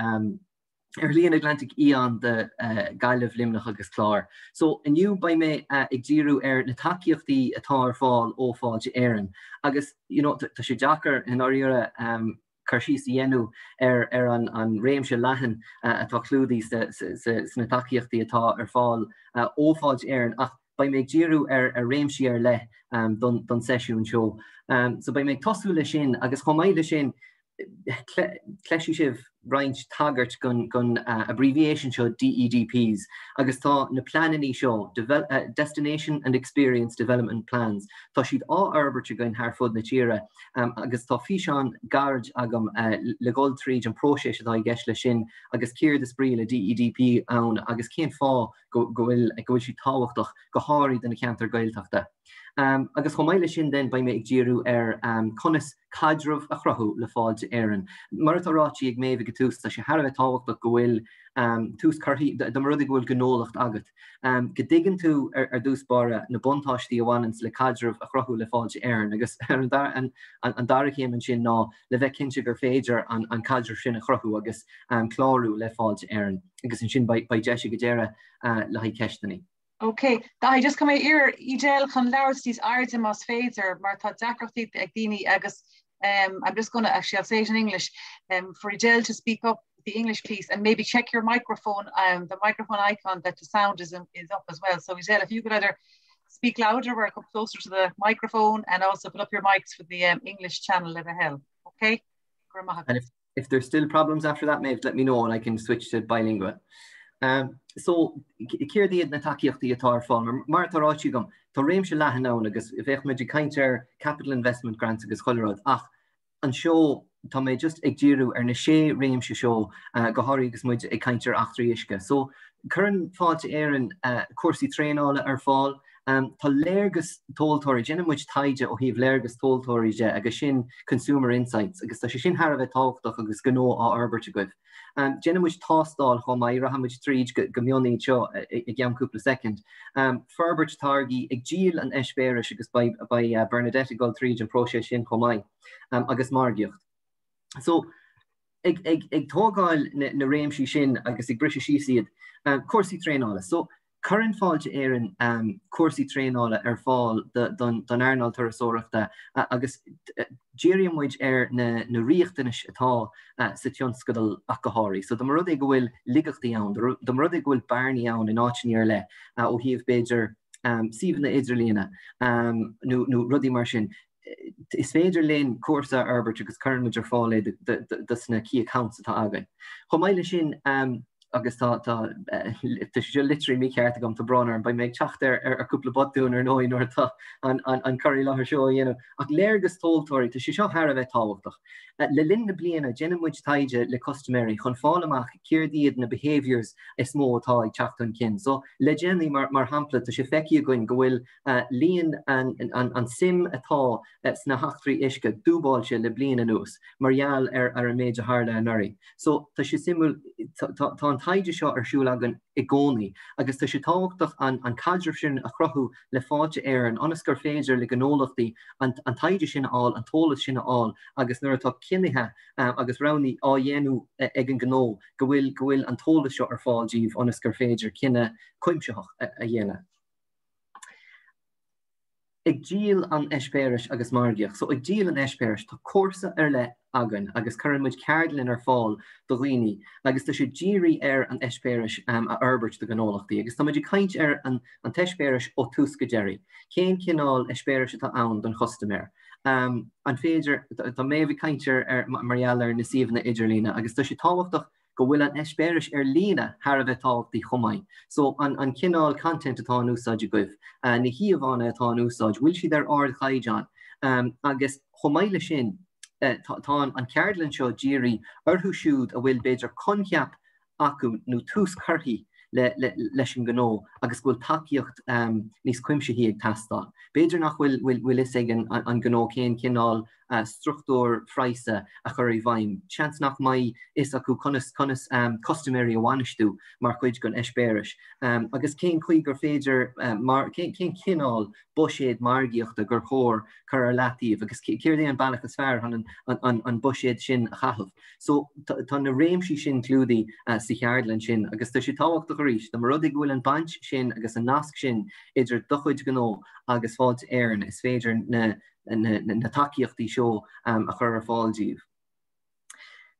Early in Atlantic Eon the Gaeltachta Limnach agus Clár. So and you by me Igjiru na takeíochtaí atá fáil ó Fáilte Éireann. Agus you know tá sé Jacker in áíre Carshis Yenu an Réimse Lahan atá clúdaí sna takeíochtaí atá fáil ó Fáilte Éireann ach by me Igjiru Réimse le don seisiún show. So by me tosú le sin agus chomh le sin Cleshishiv branch Taggart gun abbreviation show DEDPs. Agus tá na planning show destination and experience development plans. Tá siad á arbert gon Harfud na tíre. Agus tá fishan garage agam le gold tríd an próséis a gceis le sin agus céir de sprí le DEDP ann agus cén fá go bhfuil si táhachtach go háirí den na ceantar Gaeltachta. Agus chomh le sin den by me Igjiru conas cadrumh a chrothú le Fáilte Éireann. Mara Údarás ag méh go tús tá sé Harveh táhachtach go bhfuil tús carthaí do mar rudig bhfuil gnólacht agat. Go dtigann tú dús bara na buntáistí amhainans le cadrumh a chrothú le Fáilte Éireann agus an dara chéim sin ná le bheith cinse gur féidir an cadrumh sin a chrothú agus chlárú le Fáilte Éireann. Agus an sin by Jesse go deiridh le haid ceistení. Okay, I just come here. Ijel can lars these items as phaser, Martha Jackrothi Agdini Agus. I'm just going to actually, I'll say it in English. For Ijel to speak up the English piece and maybe check your microphone. The microphone icon that the sound is up as well. So Ijel, if you could either speak louder or come closer to the microphone and also put up your mics for the English channel of the hell. Okay. And if there's still problems after that, Maeve, let me know and I can switch to bilingual. So céir diad na takeíochtaí atá fáil mar tá ráití gom tá réimse leathan ann agus bheith muid caintear capital investment grants agus choileráid ach an seo tá mé just ag díriú na sé réimse seo go háirí agus muid ag caintear achtraí isce. So churann Fáilte Éireann cuasaí tréanála fáil tá léargus tóiltóirí déanam muid taide ó híomh léargus tóiltóirí agus sin consumer insights agus tá sé sin Harveh táhachtach agus gnó á arbert a goibh. Jenna much tostal chomh rahamid tríd go mionní seo ag gceann cúpla second. Ferbert targi ag díal an eisbéiris agus by Bernadette gold tríd an próséis sin chomh agus margiocht. So ag tógáil na réimsí sin agus ag brise sí siad cuasaí tréanála. So current Fáilte Éireann cuasaí tréanála fáil don earnáil Turasóireachta agus Jéiriam muid na riachtanis atá sa tionscadal ach go háirí. So do mar rud ag go bhfuil ligachtaí ann, do mar rud ag go bhfuil bearnaí ann in áitinéir le ó híomh beidir síomh na idirlína nó rudaí mar sin. Is féidir léinn cuasa arbert agus current muid fáil dus na key accounts atá agan. Chomh le sin agus tá sé literally mí ceart gom tá Bronner by méid teachtar cúpla bodún nóin or tá an Curry Láthir seo dhéanamh ach léargus tóiltóirí tá sé seo Harveh táhachtach. Le linn na bliana déanam muid taide le customary chun fáil amach céir diad na behaviours is mó atá ag teachtain cin. So le déanaí mar hampla tá sé feici goin go bhfuil líon an sim atá sna hachtraí isce dúbáilte le bliana nús margheall ar an méid a hála an airí. So tá sé simú tá taide seo siúil agan i gcónaí agus tá sé táhachtach an cadrumh sin a chrothú le Fáilte Éireann anas gur féidir le gnólachtaí an taide sin áil an tólas sin áil agus nuair atá cinnithe agus rounnaí á dhéanú ag an gnó go bhfuil an tólas seo ar fáil díobh anas gur féidir cinenne cuimseach a dhéanamh. Ag díal an eispéiris agus margioch. So ag díal an eispéiris tá cuasa le agan agus current muid ceardlinn ar fáil do rií agus tá sé dírí an eispéiris a arbert do gnólachtaí agus tá muidir caint an teispéiris ó tús go Jerry. Cén cinál eispéiris atá ann don chostaméir. An féidir tá mé bhí caiintear marialar na siomhna idirlína, agus tá sé táhachtach go bhfuil an eispéiris lína Har a bheith táhachtaí chomáid. So an cinál content atá an úsáid goibh, na híomhána atá an úsáid, bhfuil siad ar ard chaideán, agus chomáile sin tá an ceardlann seo géirí orthú siúd a bhfuil beidir conceap acu nó tús curthaí leis an gnó, agus bhfuil takeíocht níos cuimsithe ag teastáil. Beidir nach bhfuil is ag an gnó cén cinál struchtúr phraise a chur i bhaim. Chans nach mai is acu conas customary amhainistú mar chuid gon eispéiris. Agus cén chuig gur féidir cén cinál buséad margaíochta gur chóir chur ar leatíomh, agus céir an bailachas fearr an buséad sin a chathmh. So tá na réimsí sin clúdaí sa cheardlann sin, agus tá sé táhachtach arís, Tá mar rud ag bhfuil an baint sin agus an nasc sin idir do chuid gnó agus Fháilte Éireann is féidir na takeíochtaí seo a chur ar fáildíomh.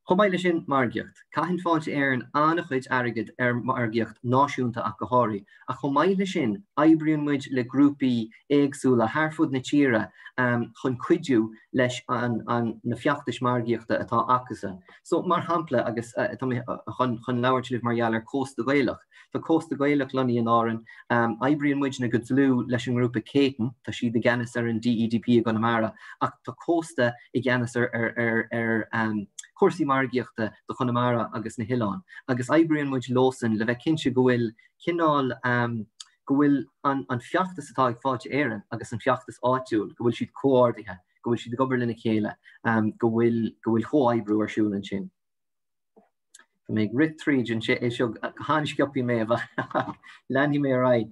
Chomáile sin margaíocht. Caithfinn Fháilte Éireann annach chuid airgid ar margaíocht náisiúnta a gothairí. A chomáile sin oibríonn muid le grúpaí éagsúla thar fud na tíre chun cuidiú leis an na feachtais margaíochta atá acusa. So mar hampla agus chun leabhart margheallar Cósta Gaelach. Tá Cósta Gaelach lonaí an áireann, oibríonn muid na go dlú leis an grúpa Céitan, tá siad i gceannas ar an DEDP a go Mara, ach tá Cósta i gceannas ar cuasaí margaíochta do Chonamara agus na Hileáin. Agus oibríonn muid lósan le bheith cinse go bhfuil cinál go bhfuil an feachtas atá ag Fháilte Éireann agus an feachtas áitiúil, go bhfuil siad comhardaithe, go bhfuil siad gobar lena chéile, go bhfuil chomhaidhrú arsúil an sin. Tá méid rit tríd an é seo hánis ceopaí mé bh leanaí mé raid.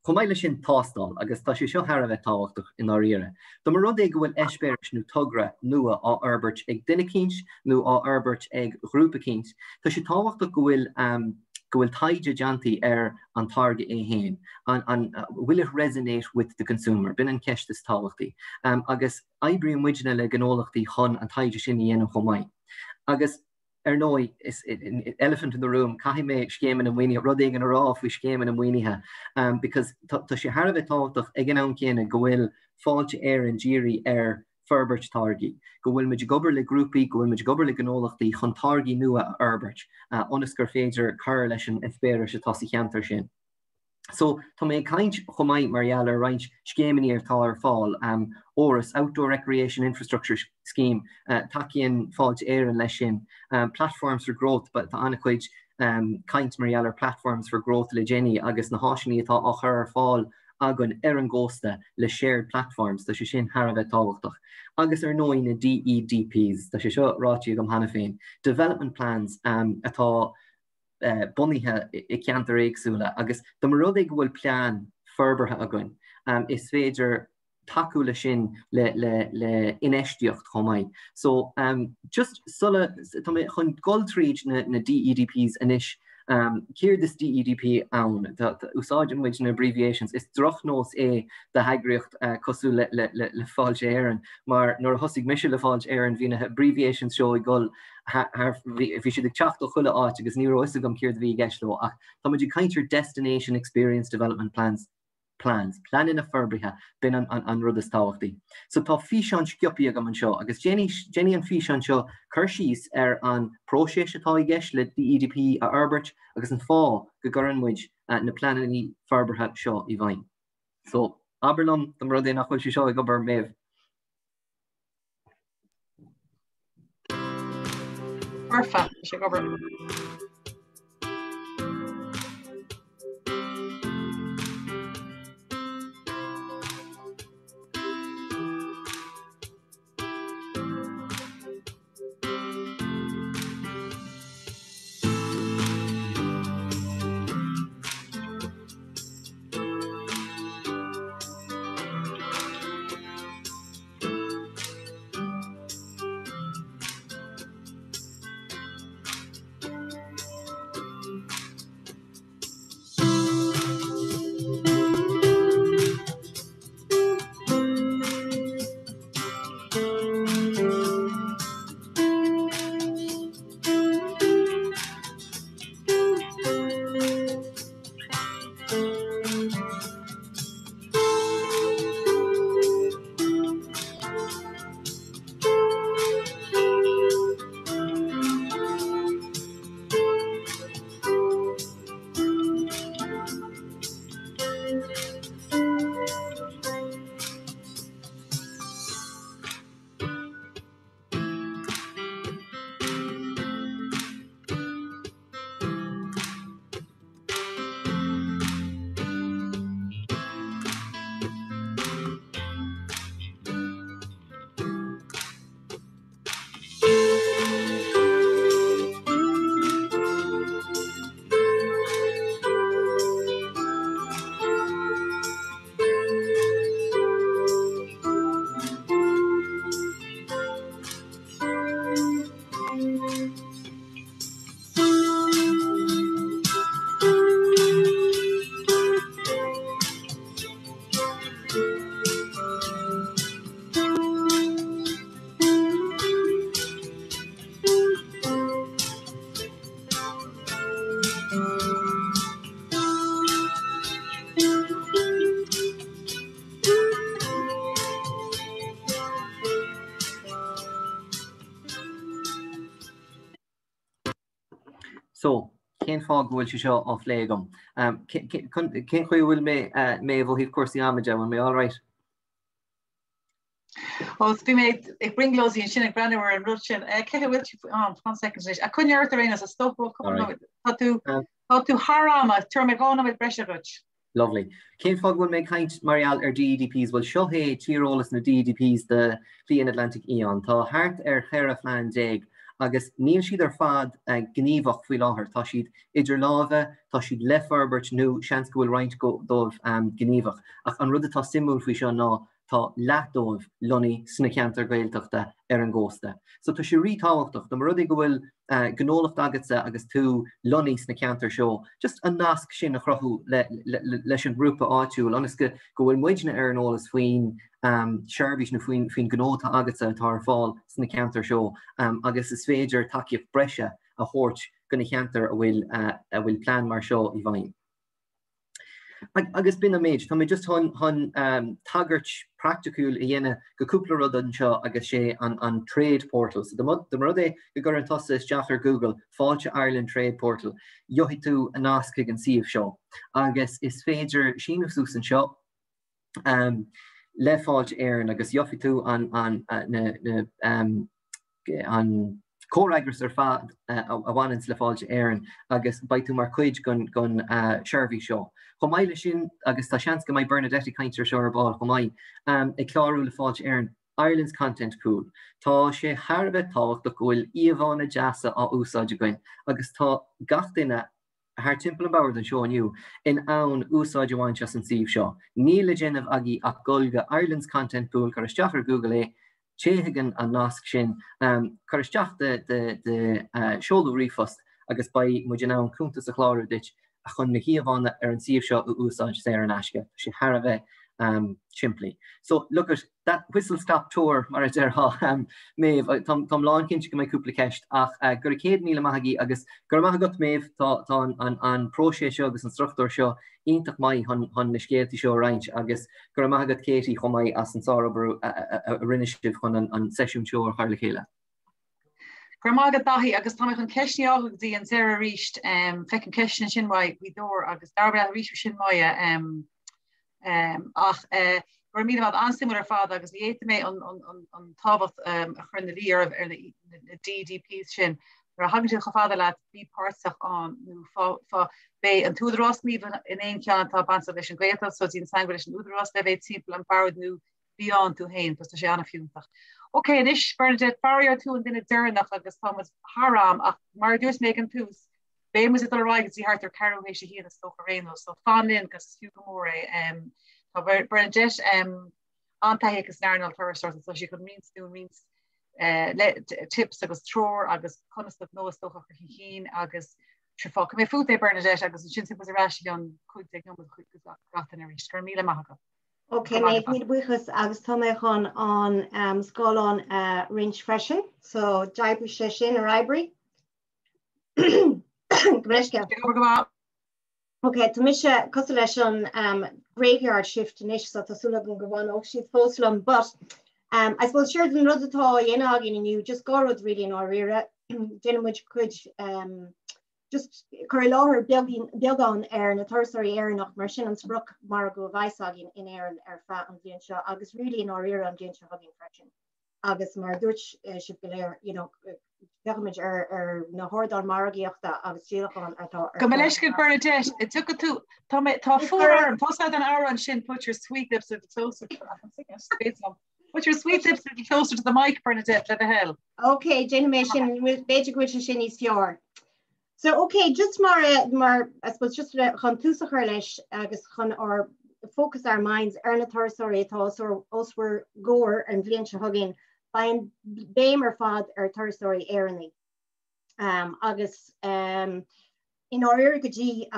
Chomáile sin tástáil agus tá sé seo thar a bheith táhachtach in áíire. Tá mar rud é go bhfuil eispéiris nó tugra nua á arbeirt ag duine cíns nó á arbeirt ag grúpa cíns. Tá sé táhachtach go bhfuil taide deantaí ar an targa é héin. Will it resonate with the consumer? Bin an ceistas táhachtaí. Agus oibríonn muidena le gnólachtaí chun an taide sin dhéanam chomáid. Agus nói is elephant in the room, caithfí mé scéimeann an mhaoine, rud éigean ará faoi scéimeann an mhaoinethe, because tá sé thar a bheith táhachtach ag an ann céanna go bhfuil Fáilte Éireann géirí ar ferbeirt targaí. Go bhfuil muid gobar le grúpaí, go bhfuil muid gobar le gnólachtaí chun targaí nua a arbeirt, ionas gur féidir chur leis an eispéiris atá sa cheantar sin. So tá mé caint chomáid margheallar roinnt scéimeaní ar tá ar fáil, ORIS, Outdoor Recreation Infrastructure Scheme, takeíonn Fáilte Éireann leis sin, Platforms for Growth, but tá anna chuid caint margheallar Platforms for Growth le Jenny agus na háisinaí atá á chur ar fáil agan ar an ggósta le shared platforms, tá sé sin thar a bheith táhachtach. Agus ar nói na DEDPs, tá sé seo ráitií go mhana féin. Development plans atá bunithe I ceantar éagsúla, agus do mar rud ag bhfuil plean ferbertha agan, is féidir takeú le sin le ineisteocht chomáid. So just sulla chun goldtríd na DEDPs inis, céir this DEDP ann, úsáideann muid na abbreviations, is drochnós é de hagraíocht cosú le Fáilte Éireann, mar nuair a thosaigh mise le Fáilte Éireann bhí na abbreviations seo I gol bhí siad ag teacht ó chuile áit agus ní raibh agam céir bhí gceisle ach tá muidir caintear destination experience development plans planning a ferbrithe bin an rud is táhachtaí. So tá físeán sciopí agam an seo, agus Jenny an físeán seo chur síos ar an próséis atá I gceist le DEDP a arbeirt agus an fá go gcuireann muid na planning ferbrithe seo I bhain. So Aberlum do rud é nach chuil seo ag gobar méh. Perfect, sé gobar. So, cén fág bhfuil sé seo á phléagam. Cén chuí bhfuil mé bhfuil cuasaí amaide, bhfuil mé all right? Os bí mé ag bringloí an sinna granúir an rusin ce bhfuil fan second. A chuneart a réine a stopú tú harama tu me gána mit breise ruch. Lovely. Cén fág bhfuil mé caint marial DDPs bhfuil seo hé tírólas na DDPs de Flean Atlantic Eon. Tá hart cheire flein déag agus níl siad ar fad gníomhach faoi láthair. Tá siad idir lábhe, tá siad leforbert nó seans go bhfuil roinnt go dómh gníomhach. Ach an rud atá simú faoi seo ná tá leatdómh lonaí sna ceantar Gaeltachta ar an ggósta. So tá sé rítáhachtach, do rud go bhfuil gnólacht agatsa agus tú lonaí sna ceantar seo, just an nasc sin a chrothú leis an grúpa áitiúil, agus go bhfuil muidena ar an ólas faoin seirbhís na faoin gnóta agatsa tar fáil sna ceantar seo, agus is féidir takeíoh breise a chóirt gona cheantar a bhfuil plán mar seo I bhain. Agus bin a méid, tá mé just hon tagart practicúil I dhéine go cúpla rud an seo agus sé an trade portal. So de rud é go gur an tosa is deach ar Google, Fáilte Ireland Trade Portal, johi tú an nasc an siomh seo. Agus is féidir síneamh sús an seo, le Fáilte Éireann agus jofi tú an córaigras ar fad a bhhainint le Fáilte Éireann agus baitú mar chuid gon seirbhí seo. Chomáile sin agus tá seans go mai Bernadette caintear seo ar báil chomáid ag clárú le Fáilte Éireann Ireland's Content Pool. Tá sé tharbheith táhacht go bhfuil íomhána deasa á úsáide goin agus tá gach duine haar timppla bauer den seo aniu in ann úsáide bhaint as an siomh seo. Níl déanamh agé ach golga Ireland's Content Pool chu isteach ar Google é chéhagan an nasc sin chu isteach de seolú rifost agus ba mu ná an cúntas a chláir dit a chun na híomhána ar an siomh seo úsáid sé ar an aisce. sé har a bheith chimply. So look at that whistle stop tour mar méh tom láin cinse go mé cúpla ceist ach gur céad míle maithagí agus gur maithagat méh tá an prósé seo agus an struchtúir seo ionach mai hon na scéaltaí seo roinnt agus gur maithagat Katie chomai as an sárabrú a rinneisih chun an seisiún seo ar Charla chéile. Gramaga dahi agus tá an ceisní ágadí an Sarah ríist fecin ceisna sin mai bhídór agus darbe ríis sin mai ach gur mí ansimú ar fád agus éite mé an tábhacht a chur na líar ar na DDPs sin ar a hagan sin chofáda leat bí pásach an nó bé an túdarrás ní in éon ceann tá bansa leis an Gaeltachta so dín sang leis an údarrás le bhéh timppla an barad nó bíán tú hain pas tá sé anna fiúntaach. Okay, and ish Bernadette barrier to and then a Derrynane agus Thomas Haram mar dús mé an tús. Bé was it alright sí hart ar Carol mé sé hí a sto réno so fan in gus fiúmóre Bernadette antaiche gus náirnal Turasóireacht so she could means tips agus tror agus constach no stocha chu hín agus trifá mé fut é Bernadette agus sin was a rashi an chuig no chuig gatan a rí míle maithacha. Okay, mate, need buchas agus tome chun an scólan range freshen, so jaibu sin ar Ivory. Okay, to misha constellation graveyard shift nish so to sula go one off sheet foslam, but I suppose sure the another tall yenagin and you just go road really in our era, which could just Corrilaur build on air na Turasóireacht nach mar sin an spruch mar go bhaisagin in air ar fat an bhíonn seo agus really in our era an bhíonn seo hagin freshen agus mar dúirt si go léir deimiid ar na hordán maraíochta agus sílachan atá go me leis go Bernadette it took it to tá fuair an post an hour an sin put your sweet lips a bit closer put your sweet lips a bit closer to the mic Bernadette let the hell okay generation with basic which sin is fjord. So okay, just mar I suppose just chun túsach ar leis agus chun or focus our minds ar na Turasóireacht so os we're gore and bhíonn se hagin bain béim ar fad ar Turasóireacht éireann agus in áir gotí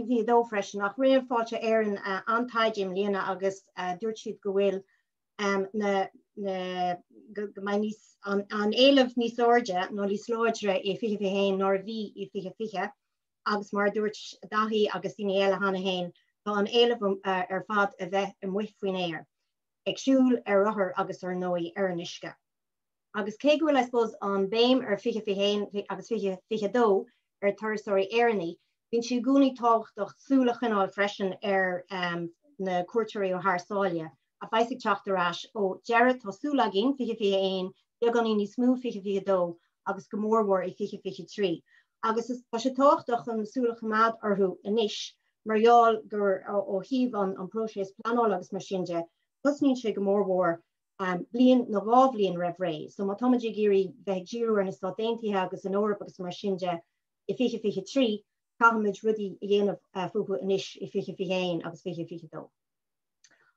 fi dó freisin nach riamh fáilte éireann antaidím líana agus dúirt siad go bhfuil an éileh níos oride nó lí slóidre I fiche héin nóir bhí I fiche agus mar dúirt dahí agus tíine éile hanna héin tá an éileh ar fad a bheith an muith faoin éir. Agsúil ar rothair agus ar nóí ar an isce. Agus cé gohfuil I suppose an béim fiche fihéin agus fiche dó Turasóireacht. Bhín si gúnaí tábhachtach súla chanáil freisin na cuairteirí ó Thurasóireacht a bhaigh teachtarás ó Jared tá súla gin fiche fihéin, beag an ní smú fiche fiche dó agus go mórmhór I fiche fiche trí. Agus tá sé tábhachtach an súla chamad orthú inis marall gur ó híomh an próséis planál agus mar sinne, plus níl sé go mórmhór blian na bhá blian raibh ré. So má táiméid géirí bheith ddíú ar na stádaontaithe agus an Eorpa agus mar sinne I fiche fiche trí, caithimid rudí dhéanamh fuaithe inis I fiche fiche agus fiche fiche dó.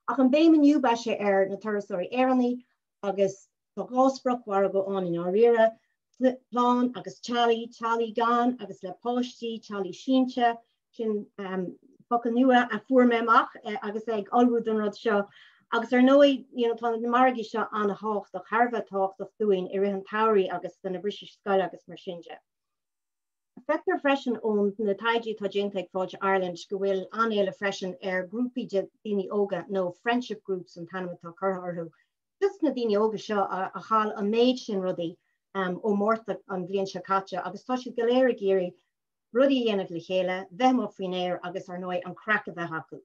Ach an béim aniu ba sé ar na Turasóireacht agus tá gásbrach war go an in áíire, plán agus tally gan agus le páistí, tally sínte, sin foca nua a fuair méach agus ag alrúd an rud seo. Agus nóid tá na margaí seo an hácht ach Harbheith tácht ach dúin I rihan tairí agus na British Scoil agus mar sinne. Fetar freisin ón na taidí tá déantaigh fáilte Ireland go bhfuil anéile freisin ar grúpi daoine óga nó friendship groups an tanamtá chutha orthú. Just na daoine óga seo a cháil a méid sin rudaí ó mórta an bblion se caite, agus tá siad go léir géirí rudí dhéanamh le chéile, bheith mo faoin éir agus ar nói an crack a bheith acu.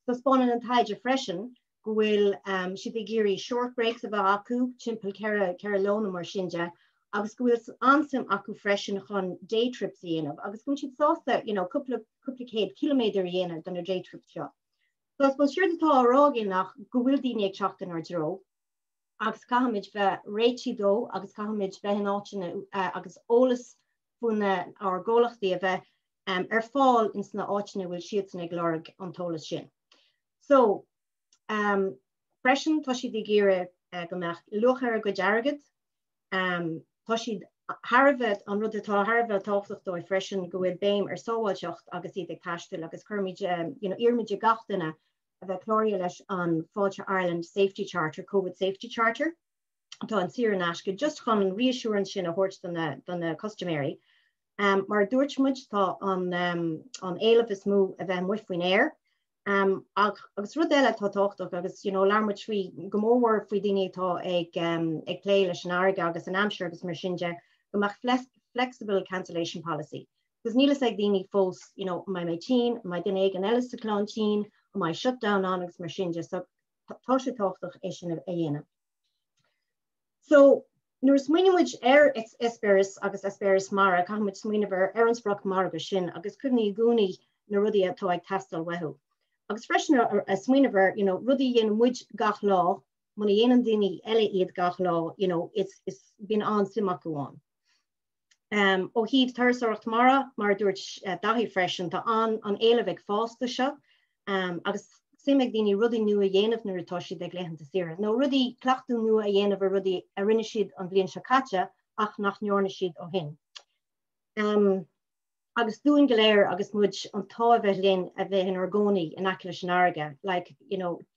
Tá spáin an taide freisin go bhfuil siad ag géirí short breaks a bheith acu, timpeall ceithre lona mar sinne, agus go bhfuil ansim acu freisin chun day trips dhéanamh, agus gon siad sásta cúpla céad kiloméadar dhéanamh don a day trip seo. So I suppose siúr atá arágin nach go bhfuil daoine ag teachtain ar dro, agus caithimid bheith réití dó, agus caithimid bheith in áiteanna agus ólas funa ar ggólachtaí a bheith ar fáil ins na áiteanna bhfuil siad san ag lorg an tólas sin. So freisin tá siad ag géire go mbeadh luchar go deargad, tá siad Harbheith an rud atá Harbheith tábhachtach dó freisin go bhfuil béim ar sábháilteacht agus iad ag taistil agus chuirmid iarmid gachtainna a bheith clóire leis an Fáilte Ireland Safety Charter, COVID Safety Charter. Tá an siar go just chun an reassurance sin a thuirt don na customary. Mar dúirtmuid tá an éileh is mú a bheith muid faoin air. Agus rud eile tá táchtach agus learmid trí go mórmhór faoi daoine tá ag lé leis an airge agus an amsir agus mar sinne go mbeadh flexible cancellation policy. Gus nílas ag daoine fós mai tí, mai duine ag an eile sa chlán my shutdown on agus mar sinne, so tá sé táchtach é sin a dhéanamh. So nuair smuoinemuid ar Esperis agus Esperis Mara, caithimid smuoineh ar an sprach Mara go sin, agus cuimhní gúnaí na rudí atá ag testal weithú. Agus freisin a smuoineh rudí dhéanam muid gach lá, muna dhéanam daoine eile iad gach lá, it's been an simach goháin. Ó híomh Turasóireacht Mara, mar dúirt daithí freisin tá an éileh ag fásta seo, agus simig daoine rudí nua a dhéanamh nuair atá siad ag leitheanta saoire. No rudí clachtú nua a dhéanamh a rudí a rinne siad an bblion se caite ach nach neorna siad ó hin. Agus dúin go léir agus muid an tá bheith linn a bheith in argónaí in aice leis an airge, like,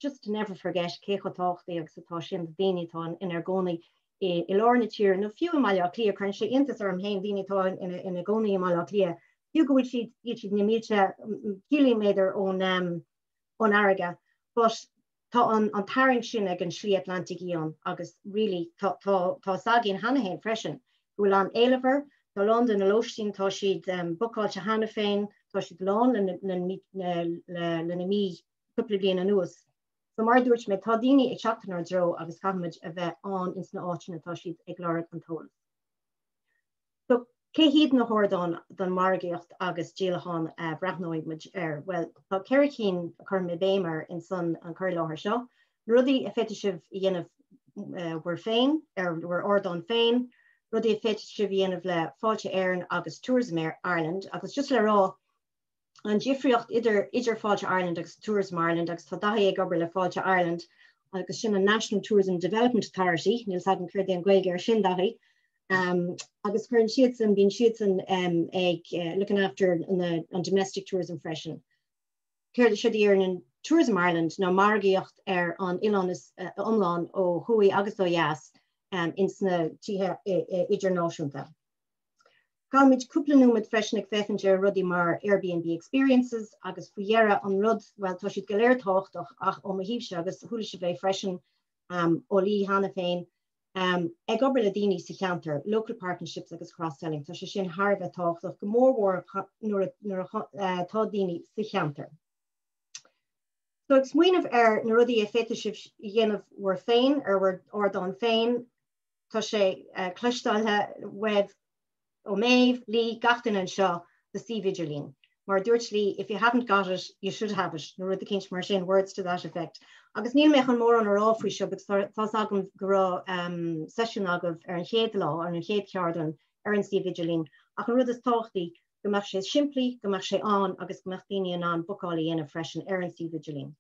just to never forget céchatáchtaí agus atá sin daoine tá in argónaí I lárna tír, no fiú maiile clia chun sé intas ar an hain daoine tá in agónaí maiile clia. You go siad na míte kilometer ón airge, but tá an taring sin ag an slí Atlantic íon agus really tá sagin hanahéin freisin. Bhfuil an éilehar, tá London na Lóistín tá siad bucáilte hana féin, tá siad lán le na mí cúpla bliana nuas. So mar dúirt me tá daoine ag teachtain ar dro agus caithimid a bheith an ins na áiteanna tá siad ag leabhar an tólas. So cé hiad na hordán don margaíocht agus díalachan brathnóid ar, well, tá ceiricín chur mé béimar in san an chuir láthir seo. Rudí a féitisibh dhéanamh bhuair féin, bhuair ordán féin, rudí a féitisibh dhéanamh le Fáilte Éireann agus Tourism Ireland, agus just le rá an difriocht idir Fáilte Ireland agus Tourism Ireland agus tá daithí ag obair le Fáilte Ireland agus sin an National Tourism Development Authority, níl sagan chuir den ghaeilge ar sin daithí. Agus current sheets and being sheets and looking after on domestic tourism freshen. Currently should year in Tourism Ireland now margaíocht on Ilonis online o hui agus o yas insna tihe idirnáisiúnta. Calmid cúpla mit freshenig fethinger ruddy mar Airbnb experiences agus fuyera on rud well toshit galer tochtach ach o mahivsha agus hulishe freshen oli hana fein Ag obair le daoine sa cheantar, local partnerships agus cross-selling, tá sé sin Harbh táchtach go mór nuair tá daoine sa cheantar. So ag smaoinmh na rudaí a féitisibh dhéanamh war féin or don féin, tá sé cloisteáilte web ó maith, lí, gachtain an seo the sea vigilin. Mar dúirt if you haven't got it, you should have it. Na rud a cinint mar sin, words to that effect. Agus níl méach an mór an ráfuí seo, but tá agam go raibh seisiún agah an chéad lá ar an chéad ceardan an sea vigilin. Ach an rud is táchtaí go mbeadh sé simplí, go mbeadh sé an agus go mbeadh daoine an bocálaí dhéanamh freisin ar an sea vigilin.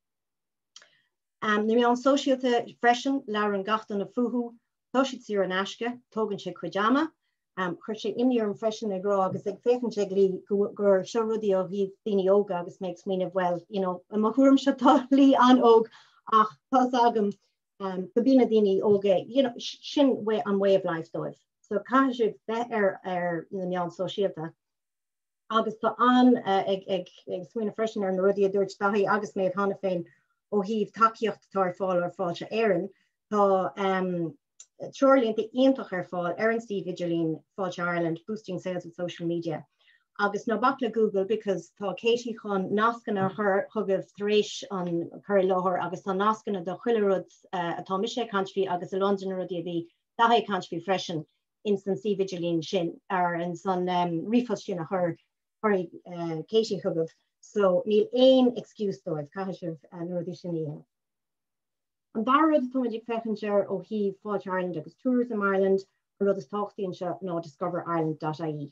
Na mé an sóisialta freisin lear an gachtain na futhú, tá siad siar an aisce, tógann sé cuideama, chuir sé imníor an freisin ag rá agus ag féchann sé lí gur seo rudaí ó bhí daoine óga agus méid smaoinmh well, a mo thuairm se tá lí an óg ach tá agam go bína daoine óga, sin an way of life dóibh. So cai sé bheith ar na meán sóisialta. Agus tá an ag smaoinna freisin ar na rudaí a dúirt daithí agus méid hána féin ó híomh takeíocht tar fáil ar Fháilte Éireann, tá Troirlínta iontach ar fáil ar an sea vigilin Fáilte Ireland, boosting sales with social media. Agus nó bach le Google because tá Katie chun nascanna chur thugah thréis an chur láthir agus tá nascanna do chuile rud atá mise country agus a London rudí a bhí daithí country freisin in san sea vigilin sin ar an san rifos sin a chur Katie thugah. So níl éon excuse dóibh cai sibh an rudí sin íon. An darrad toidig fechanir ó hí Fáilte Ireland agus Tourism Ireland an rud is táchtaíonn se ná discoverireland.ie.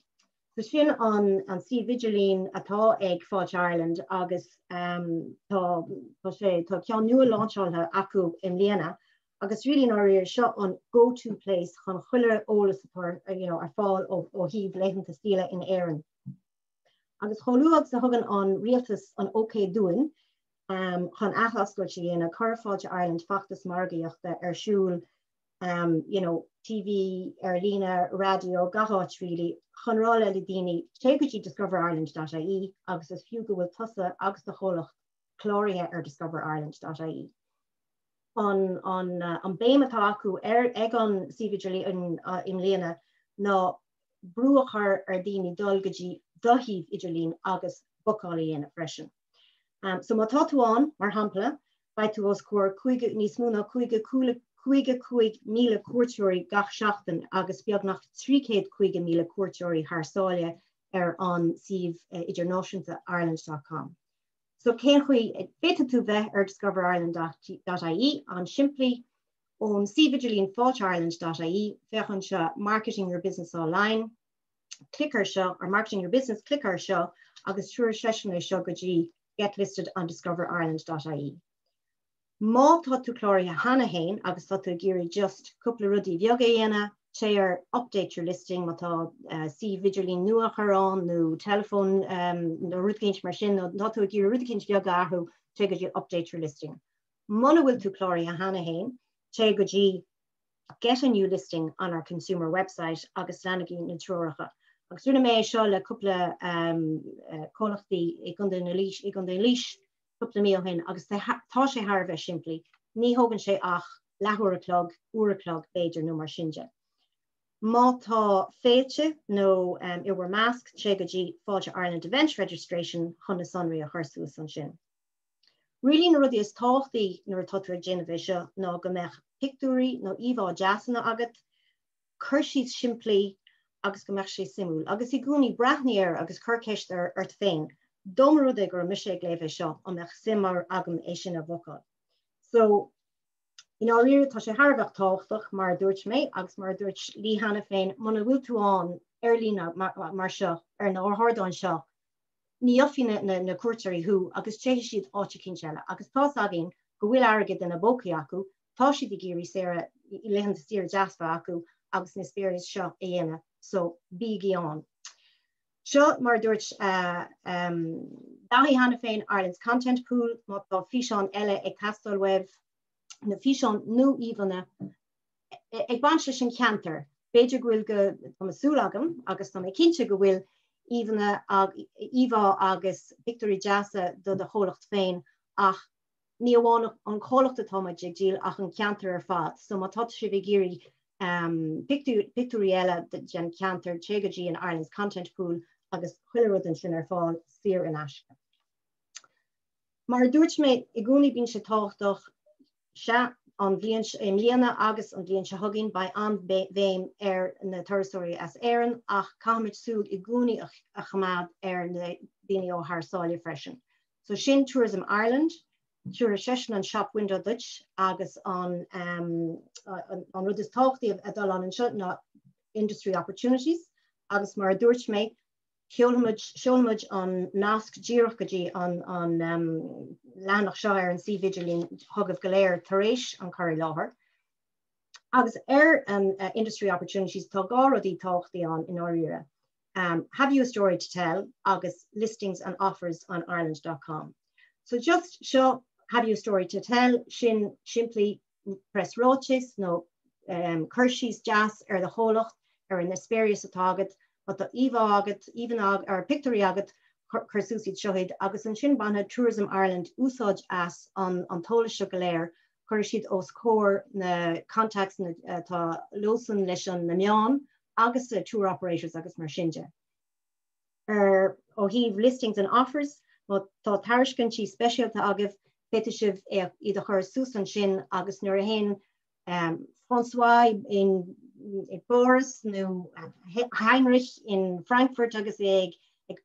So sin an sea vigilin atá ag Fáilte Ireland agus tá ceann nua láinseáilte acu in Líana agus rilí áir seo an go-to place chun chuile ólas ar fáil ó híomh leitheanta stíle in Éireann. Agus choúach sa thugann an rialtas an OK Doing, chun achascoil sé dhéana chur Fáilte Ireland fachtas margaíochta ar siúl, TV, ar lína, radio, gathát rilí, chun rála le daoine téigetí discoverireland.ie agus is fiú go bhfuil tusa agus do cholacht chlórithe ar discoverireland.ie. An béimetá acu ag an sea vigilin in Líana ná brúachar ar daoine dulgadí dohíh idirlín agus bocálaí dhéanamh freisin. So má táúán mar hampla, bei tú os cuair chuige níos múna chuige míle cuairteoirí gach seachtain agus beag nach 300 míle cuairteoirí thsáile ar an sih idirnáisiúnta Ireland.com. So cén chuí beta tú bheith ar discoverireland.ie an simply ón sea vigilin Fáilte Ireland.ie fechann se marketing your business online, clicker seo or marketing your business clicker seo agus trúir seiseanna seo go dtí get listed on discoverireland.ie. Má tá tú chlórithe hana hain agus tá tú géirí just cúpla rudí bheaga dhéana, téar update your listing má tá sea vigilin nua charán nó telephone nó rudcinint mar sin nó tú géirí rudcinint bheaga athú té go dtí update your listing. Muna bhfuil tú chlórithe hana hain, té go dtí get a new listing on our consumer website agus lenagí na troracha. Agus runa mé seo le cúpla cólachtaí ag an den líis cúpla mío hin agus tá sé tharbheith siimplí. Ní hógann sé ach lethúraclog, uairclog beidir nó mar sinse. Má tá féilte nó iwar measc té go dtí Fáilte Ireland event registration chuna sonraí a chuirsú san sin. Rilí na rudí is táchtaí nuair tutar déanamh seo ná go mbeadh pictúirí nó uaidh deasanna agat, chuir siad siimplí agus go mbeadh sé simúil. Agus I gúnaí braithníar agus chuirceist ar féin. Dom rudaí gur mis sé léibh seo an mbeadh simar agam é sin a bhocáil. So, in áíre tá sé tharbheith táchtach mar dúirt mé agus mar dúirt lí hana féin muna bhfuil tú an ar lína mar seo ar na orthardáin seo. Ní ofine na cuairteirí thu agus té siad áte cinseile agus tá agin go bhfuil airgid in na bócaí acu, tá siad I géirí séire I leitheanta stír deasfa acu agus na spéiris seo a dhéana. So bíigi an. Seo mar dúirt daithí hana féin Ireland's content pool má tá fiseán eile ag castal web na fiseán nó íhanna ag banse sin ceantar. Beidir go bhfuil go masúil agam agus tá mé cinse go bhfuil íhanna Eva agus Victory Jassa do de cholacht féin ach ní bháin an cholacht atá ag díal ach an ceantar ar fad. So má tá sé bh géirí pictoriella gen canter tegaji in Ireland's content pool agus chuilerud an sin fáil sir in Ashka. Mar dúirt mé I gúnaí bíonn sé táchtach se an bhíonn líana agus an bhíonn se thugainn ba an bhéim na Turasóireacht Éireann ach cáimid súd I gúnaí a chamad na daoine ó Turasóireacht freisin. So sin Tourism Ireland, Tuair seisiún an shop window Dutch agus an rud is táchtaí a dul an seo ná industry opportunities agus mar dúirt mé Seolmuid an nasc díochgadí an lánach seo an si vigilín thugah go léir tar éis an choirí láthair. Agus an industry opportunities tá gá rudí táchtaí an in áiríre. Have you a story to tell? Agus listings and offers on Ireland.com. So just show have you a story to tell, simply press roaches, no Kershey's jazz the holoch in the spurious target, but the Eva agat, even or pictory agat, Kersusi shohid, agus and shin banha Tourism Ireland, usage as on Polish Galair, Kershid os core, the contacts in the Lawson Lishon, the Mion, agus tour operators, agus Marshinja. Heave listings and offers, but thought Tarishkan she special to Agav, Fetishiv either her Susan Shin, agus Nurahin, Francois in Boris, no Heinrich in Frankfurt, agus egg,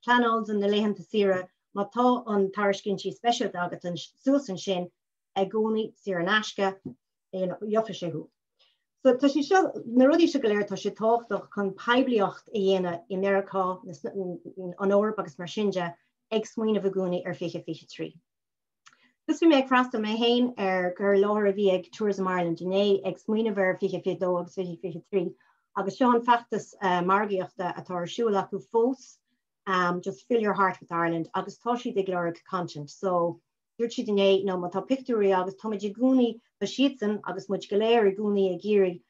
Planolds and the Lehan Tasira, Mata on Tarishkin she special to Agat and Susan Shin, Egoni, Siranashka, in Yofashehu. So tá sé seo na rudí se go léir tá sé táchtach chun pebliacht a dhéana I America an Eorp agus mar sinja ag smaoineh a gúnaí ar 2023. Gus bhí méid freastal mé hain gur láthar a bhí ag Tourism Ireland inné ag smaoineh ar 2022 agus 2023 agus seo an feachtas margaíochta atá siúla acu fós just fill your heart with Ireland agus tá siad ag leir content. So dúirt siad inné nó má tá pictúí agus táid I gúnaí ba siadsan agus muid go léir I gúnaí a géirí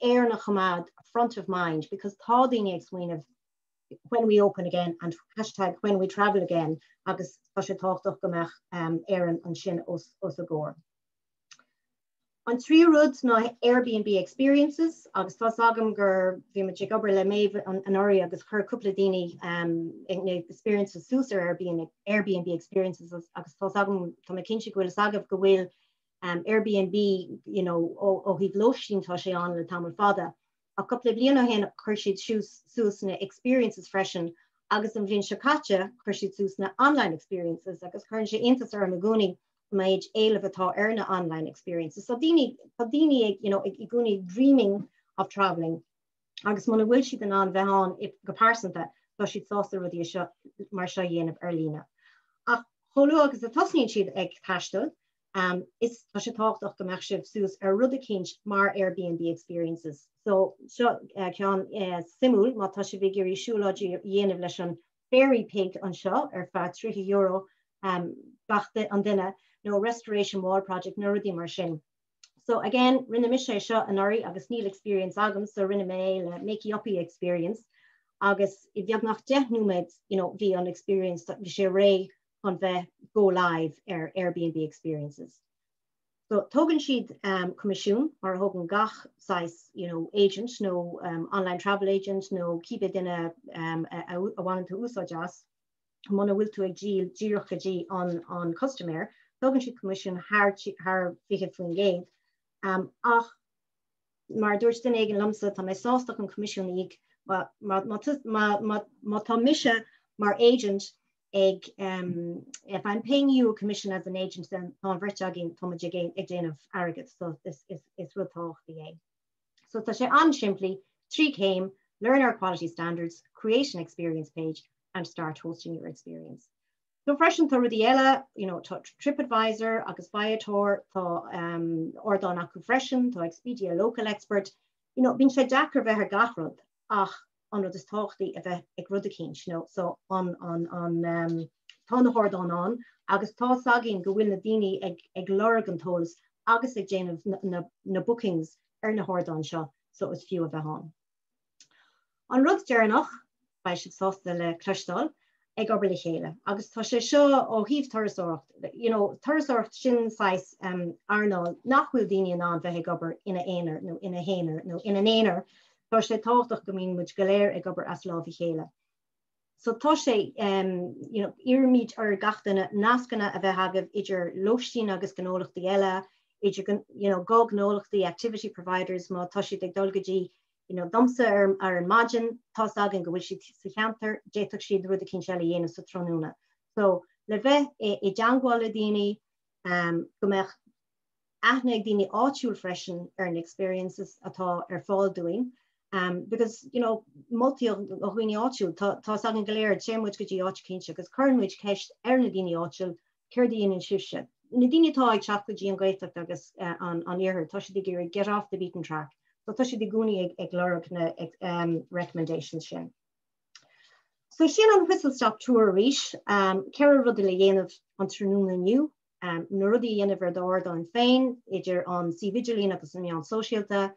air na chamad front of mind because tá daoine ag smaoineh when we open again and hashtag when we travel again agus tá sé táchtach gomach éireann an sin os a gcóir. An trí rud ná Airbnb experiences agus tá agam gur bhí me gobar le méh an áirí agus chur cúpla daoine ag experiences súsar Airbnb experiences agus tá agam tá me cinse gohfuil agah go bhfuil Airbnb ó híh loistín tá sé an le tamar fada. A couple of bliana hen chuir siad sús na experiences freisin agus an bhíonn se caite chuir siad sús na online experiences agus chuann sé intas ar na gúnaí maid éileh atá ar na online experiences. So daoine ag I gúnaí dreaming of travelling agus muna bhfuil siad an bheitán I go pásanta tá siad sásta rudí seo mar seo dhéanamh ar lína. Ach choú agus a tosníonn siad ag taistil is tá sé táchtach go meach sibh sús ar rud a cinint mar Airbnb experiences. So seo ceann simúl má tá sé bhí gurí siúládí dhéanamh leis an Fairy Pig an seo ar feadh €30 bachta an duine nó Restoration Wall Project nó rudí mar sin. So again, rinne mis sé seo an áirí agus níl experience agam so rinne mé le makey uppy experience agus I bheag nach 10 núméid bhí an experience that bhí sé ré an bheith go live ar Airbnb experiences. So tógann siad comisiún mar thugann gach size agent nó online travel agent nó cíbe duine a bhhain tú úsáideas muna bhfuil tú ag díochadí an customer, tógann siad comisiún haar fiche faoin géad. Ach mar dúirt den éigen lumsa tá mé sástach an comisiún ig má tá mise mar agent ag if I'm paying you a commission as an agent then tá bhirteagin táid ag déanamh airgid so is ru táchtaí. So tá sé an simply 3 came, learn our quality standards, create an experience page and start hosting your experience. So freshen tá rudí eile, tá TripAdvisor agus Viator, tá Ordán acu freshen, tá Expedia local expert, bíonn sé dachar bheith ar gachrod ach an rud is táchtaí a bheith ag rud a cinint, so an tá na Ordán an agus tá sagin go bhfuil na daoine ag lorg an tólas agus ag déanamh na bookings ar na Ordán seo, so is fiú a bheith an. An rud dearnach, bei siad sásta le cloistal, ag obair le chéile. Agus tá sé seo ó híomh Turasóireacht. Turasóireacht sin sais earnáil nach bhfuil daoine an bheith ag obair ina éonar nó ina héanaar nó ina éonar, tá sé táchtach go mín muid go léir ag obair as lámh chéile. So tá sé iarmid ar gachtainna nascanna a bheith agah idir loistín agus gnóthaí eile, idir gá gnóthaí activity providers má tá si ag dulgadí domsa ar an margin, tá agan go bhfuil si sa cheantar, déiteach siad rud a cin seile dhéanamh sa trónúna. So le bheith i deangáil daoine go mbeadh aithne ag daoine áitiúil freisin ar an experiences atá ar fáil doing. Because multi of huine áitiúil tá agan go léir sé muid go dtí áit cinse, agus chuirmuid ceist ar na daoine áitiúil céir daoine sibse. Na daoine tá ag teach go dtí an Gaeltachta agus an iarthar, tá si gur get off the beaten track. So tá si de gúnaí ag lorg na recommendations sin. So sin an whistle-stop tour ríis, ceir rud le dhéanamh an trúna nniu, na rudí dhéanamh ar d'áard an féin, idir an si vigilín agus an seisiúnta,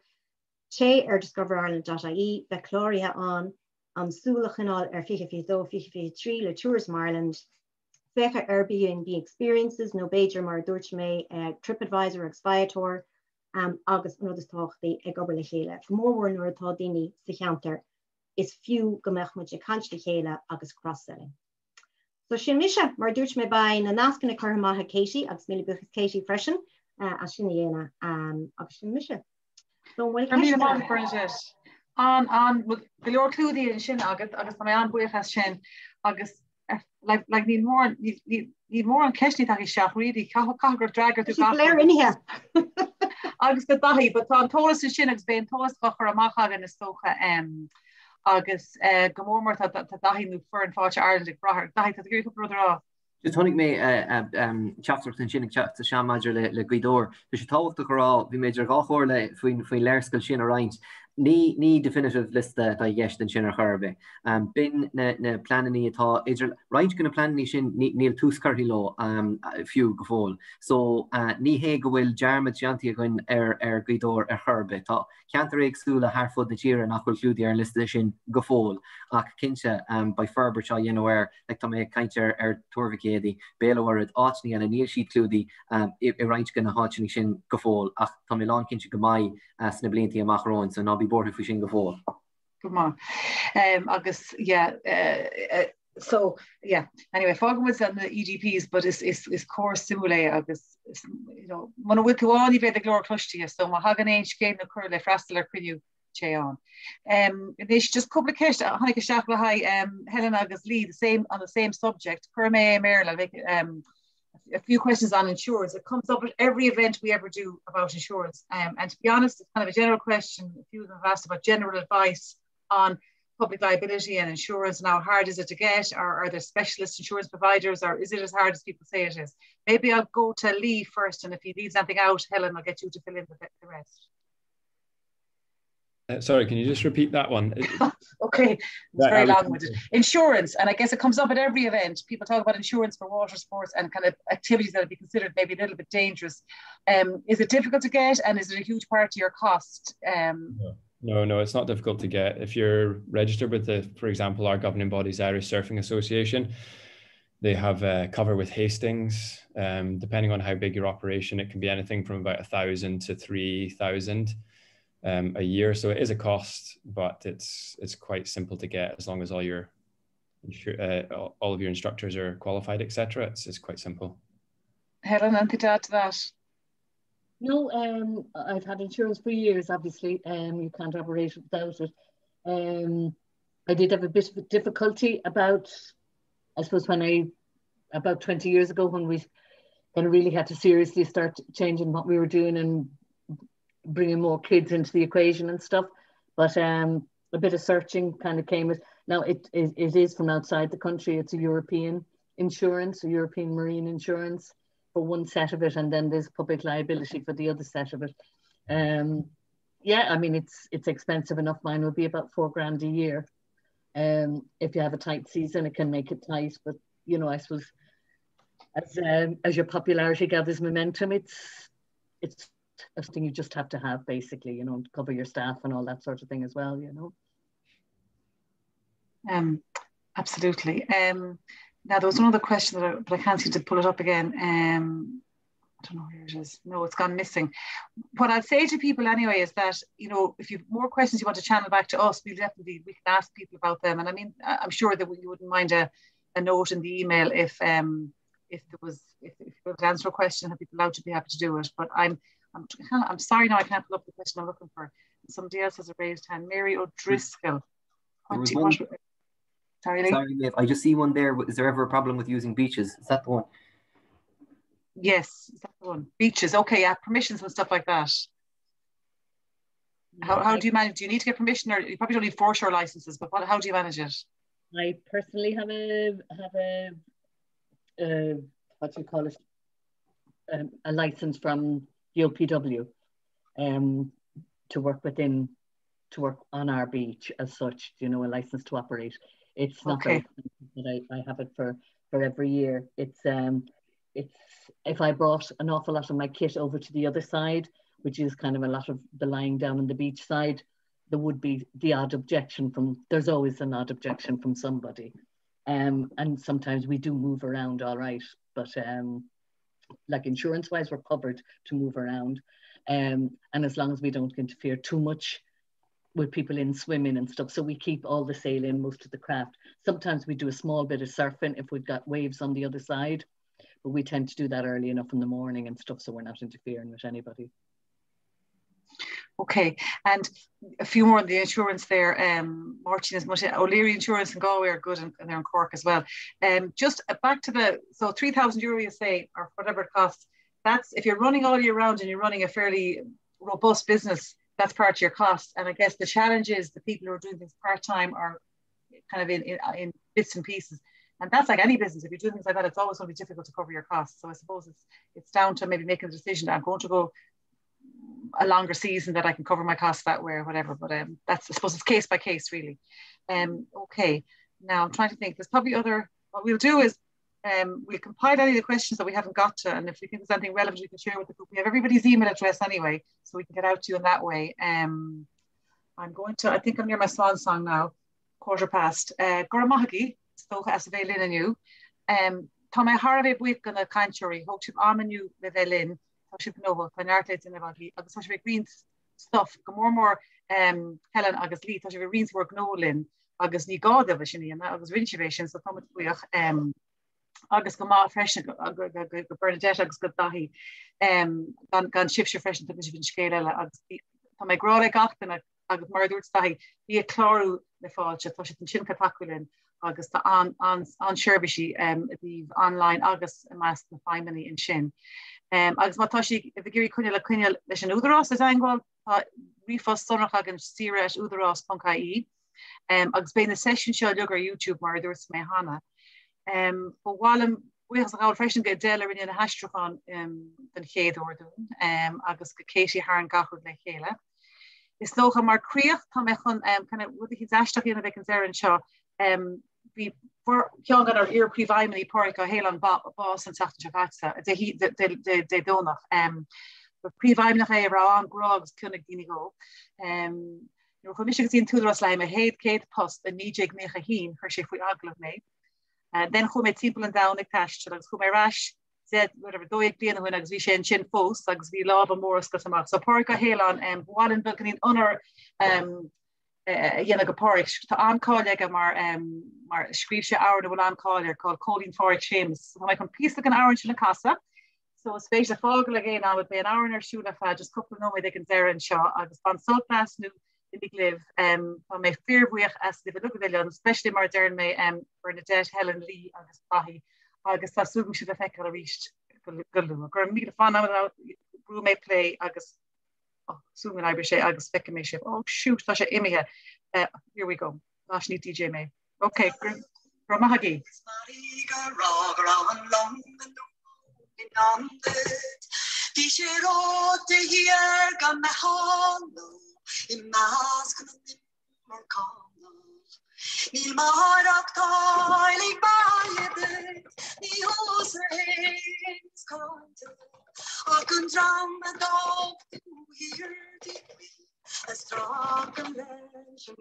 sé ar discoverireland.ie, be chlórithe an súlachanál ar 2023 le Tourism Ireland, fecha Airbnb experiences, no Beiger mar dúirt mé TripAdvisor ag Viator, agus an táchtaí ag obair le chéile. Mórhór nuair atá daoine sa cheantar is fiú go mbeadh muid cant le chéile agus cross-selling. So sin mise mar dúirt mé ba na nascanna chuirmatha Katie agus mí buchas Katie freisin a sin dhéana agus sin mise. So bhfuil Bernadette an go leor clúdaí an sin agus mé an buchas sin agus ní mór an ceisní ag seach rií cagur dragar tú léir inithe. Agus go daithí, but tá an tóras sin agus bé an tóras chur amach agan is tócha agus go mórmór tá daithíú fur an fáilte Ireland ag brathir. Daithí tá gur brother á. Just tháinig mé chaptarcht an sin ag sa seamáidir le Gaidóir. Tá sé táhachtach rá bhí méidir gáchóir le faoin léirscail sin a roinnt. Ní definitive liste da gheist an sin ar churbe. Bin na plananí atá idir roinnt gona plananí sin níl túscarthaí lá fiú go fóil. So ní hé go bhfuil dearmid seantaí a gin ar Gaidóir ar churbe. Tá ceantar éagsúla thar fud na tíre nach bhfuil clúdaí ar an liste sin go fóil. Ach cinse ba Ferber seo dhéanamh le tá mé caiinte ar tuairbhicéadaí béalhar áitní an a níl siad clúdaí i roinnt gona háitní sin go fóil. Ach tá mé lán cinse go maiid sna bliantí amachróin, so ná bí bortha fú sin go fóil. Good man. Agus so anyway, fágamid an the EGPs, but is core simulé agus man bhfuil túáin bheith a glór cloistíe, so má hagan éon céim na chuir le freistal ar cuiniú sé an. Is just couple of cases, Hanig Helen agus Lee, on the same subject. A few questions on insurance. It comes up at every event we ever do about insurance. And to be honest, it's kind of a general question. A few of them have asked about general advice on public liability and insurance and how hard is it to get, or are there specialist insurance providers, or is it as hard as people say it is? Maybe I'll go to Lee first, and if he leaves something out, Helen, I'll get you to fill in the rest. Sorry, can you just repeat that one? Okay, it's very long-winded. Insurance, and I guess it comes up at every event. People talk about insurance for water sports and kind of activities that would be considered maybe a little bit dangerous. Is it difficult to get, and is it a huge part of your cost? No, it's not difficult to get. If you're registered with for example, our governing body's Irish Surfing Association, they have cover with Hastings. Depending on how big your operation, it can be anything from about 1,000 to 3,000. A year, so it is a cost, but it's quite simple to get as long as all of your instructors are qualified, etc. It's quite simple. Helen, anything to add to that? No, I've had insurance for years. Obviously, you can't operate without it. I did have a bit of difficulty about 20 years ago when we really had to seriously start changing what we were doing and bringing more kids into the equation and stuff, but a bit of searching kind of came with. Now it is from outside the country. It's a European insurance, a European marine insurance for one set of it, and then there's public liability for the other set of it. Yeah, I mean it's expensive enough. Mine will be about $4,000 a year. If you have a tight season, it can make it tight, but I suppose as your popularity gathers momentum, it's a thing you just have to have, basically, to cover your staff and all that sort of thing as well, Absolutely. Now there was another question but I can't seem to pull it up again. I don't know where it is. No, it's gone missing. What I'd say to people anyway is that, you know, if you've more questions you want to channel back to us, we can ask people about them. And I mean, I'm sure that you wouldn't mind a note in the email if you were to answer a question, I'd be allowed to be happy to do it. But I'm sorry now I can't pull up the question I'm looking for. Somebody else has a raised hand. Mary O'Driscoll. Sorry, Liv. I just see one there. Is there ever a problem with using beaches? Is that the one? Yes, is that the one? Beaches. Okay, yeah, permissions and stuff like that. How do you manage? Do you need to get permission, or you probably don't need foreshore licenses? But how do you manage it? I personally have a what do you call it? A license from the OPW to work on our beach as such. You know, a license to operate. It's not very expensive, but I have it for every year. It's if I brought an awful lot of my kit over to the other side, which is kind of a lot of the lying down on the beach side, there would be the odd objection there's always an odd objection from somebody. And sometimes we do move around all right, but like insurance wise, we're covered to move around. And as long as we don't interfere too much with people in swimming and stuff. So we keep all the sail in, most of the craft. Sometimes we do a small bit of surfing if we've got waves on the other side, but we tend to do that early enough in the morning and stuff, so we're not interfering with anybody. Okay, and a few more on the insurance there. Martin is much O'Leary Insurance and Galway are good, and they're in Cork as well. Just back to so €3,000 you say, or whatever it costs. That's if you're running all year round and you're running a fairly robust business. That's part of your cost. And I guess the challenge is the people who are doing things part-time are kind of in bits and pieces. And that's like any business. If you're doing things like that, it's always going to be difficult to cover your costs. So I suppose it's down to maybe making a decision that I'm going to go a longer season that I can cover my costs that way or whatever. But I suppose it's case by case really. Okay, now I'm trying to think. There's probably what we'll do is we'll compile any of the questions that we haven't got to, and if we think there's anything relevant we can share with the group. We have everybody's email address anyway, so we can get out to you in that way. I think I'm near my swan song now, 15:15. Goramahagi, stocha as a veilin and you. Tá mé harve buic gan a cantuary, hope to amenu le veilin, hope no, when artlets in the body, agus hope green stuff, go more Helen agus Lee, hope greens work no lin, agus ni god of a shini, and that was rinchivation, so come with agus go má fresh go Bernadette agus go Daithí gan sibse fresh to vin scéile agus tá mé grá gachtain agus mar dúirt Daithí bí a chlárú le fáilte tá sé an sin catacúlin agus tá an seirbisí the online agus meas na feimení in sin. Agus mátá si a bhí cuine le cuine leis an údarás is angáil rifos sonach agin sireacht údarás.ie agus bé na session seo legar YouTube mar dúirt mé hana. But while we have a fresh get dealer in a hastrachan den chéad orún agus go Katie haar an gachud le chéile. Is locha mar creaach tá me chun kind of what he's ashtach in a bit an seo we for young an our ear privimely pork a héile an boss an tacht chagata de donach but privimnach é ra an grogs kunnig dini go no commission seen Turasóireacht a héad céad post a níjig mecha hín her sé fui aglah mé. Then chum mé timp an down ag taist agus chum mé ras said whatever dóig bliana when agus vi sé sin fós agus vi lá mór go amach. So porca hélan bháin bugan in honor dhéana go porric tá anáige mar scríb sé áir bhfuil anáir called Colleen Forric James. So I can piece an hour in casa. So it's space a fog again I would be an hour in siúla fa just couple no they can there and shot agus ban soltas nu in the live van my fearbuich as the look especially mar dern me Bernadette Helen Lee agus Daithí agus tá súm si fe a reached go mí fan brew me play agus zoom an Irish agus fe me oh shoot tá sé imimethe here we go Lash ní DJ me okay Gramahagi in mask Níl marach táilig baiad ní os réins conte ach an dram a dog tú hir di as drag an leis an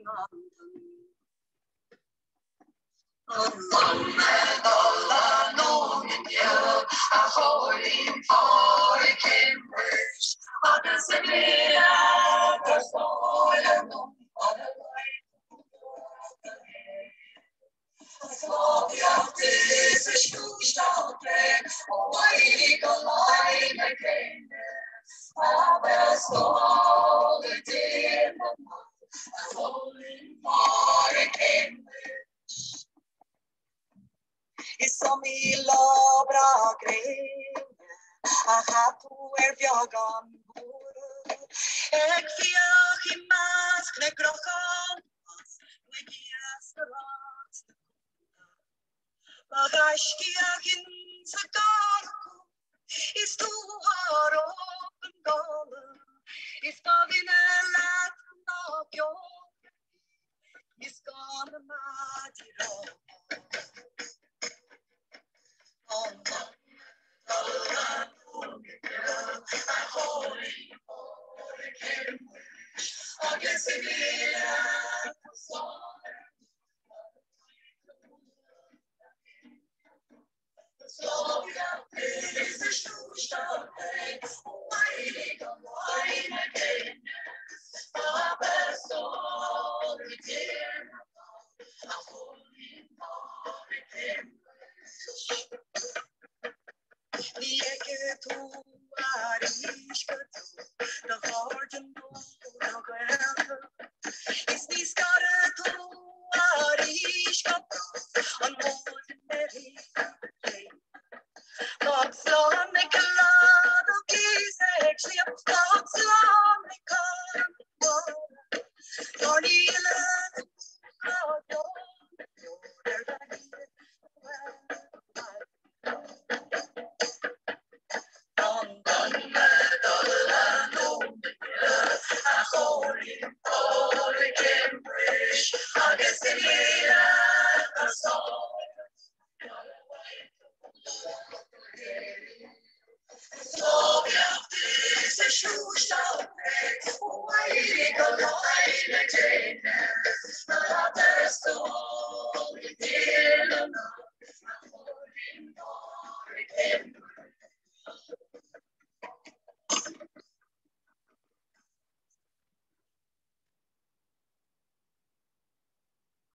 Yeah.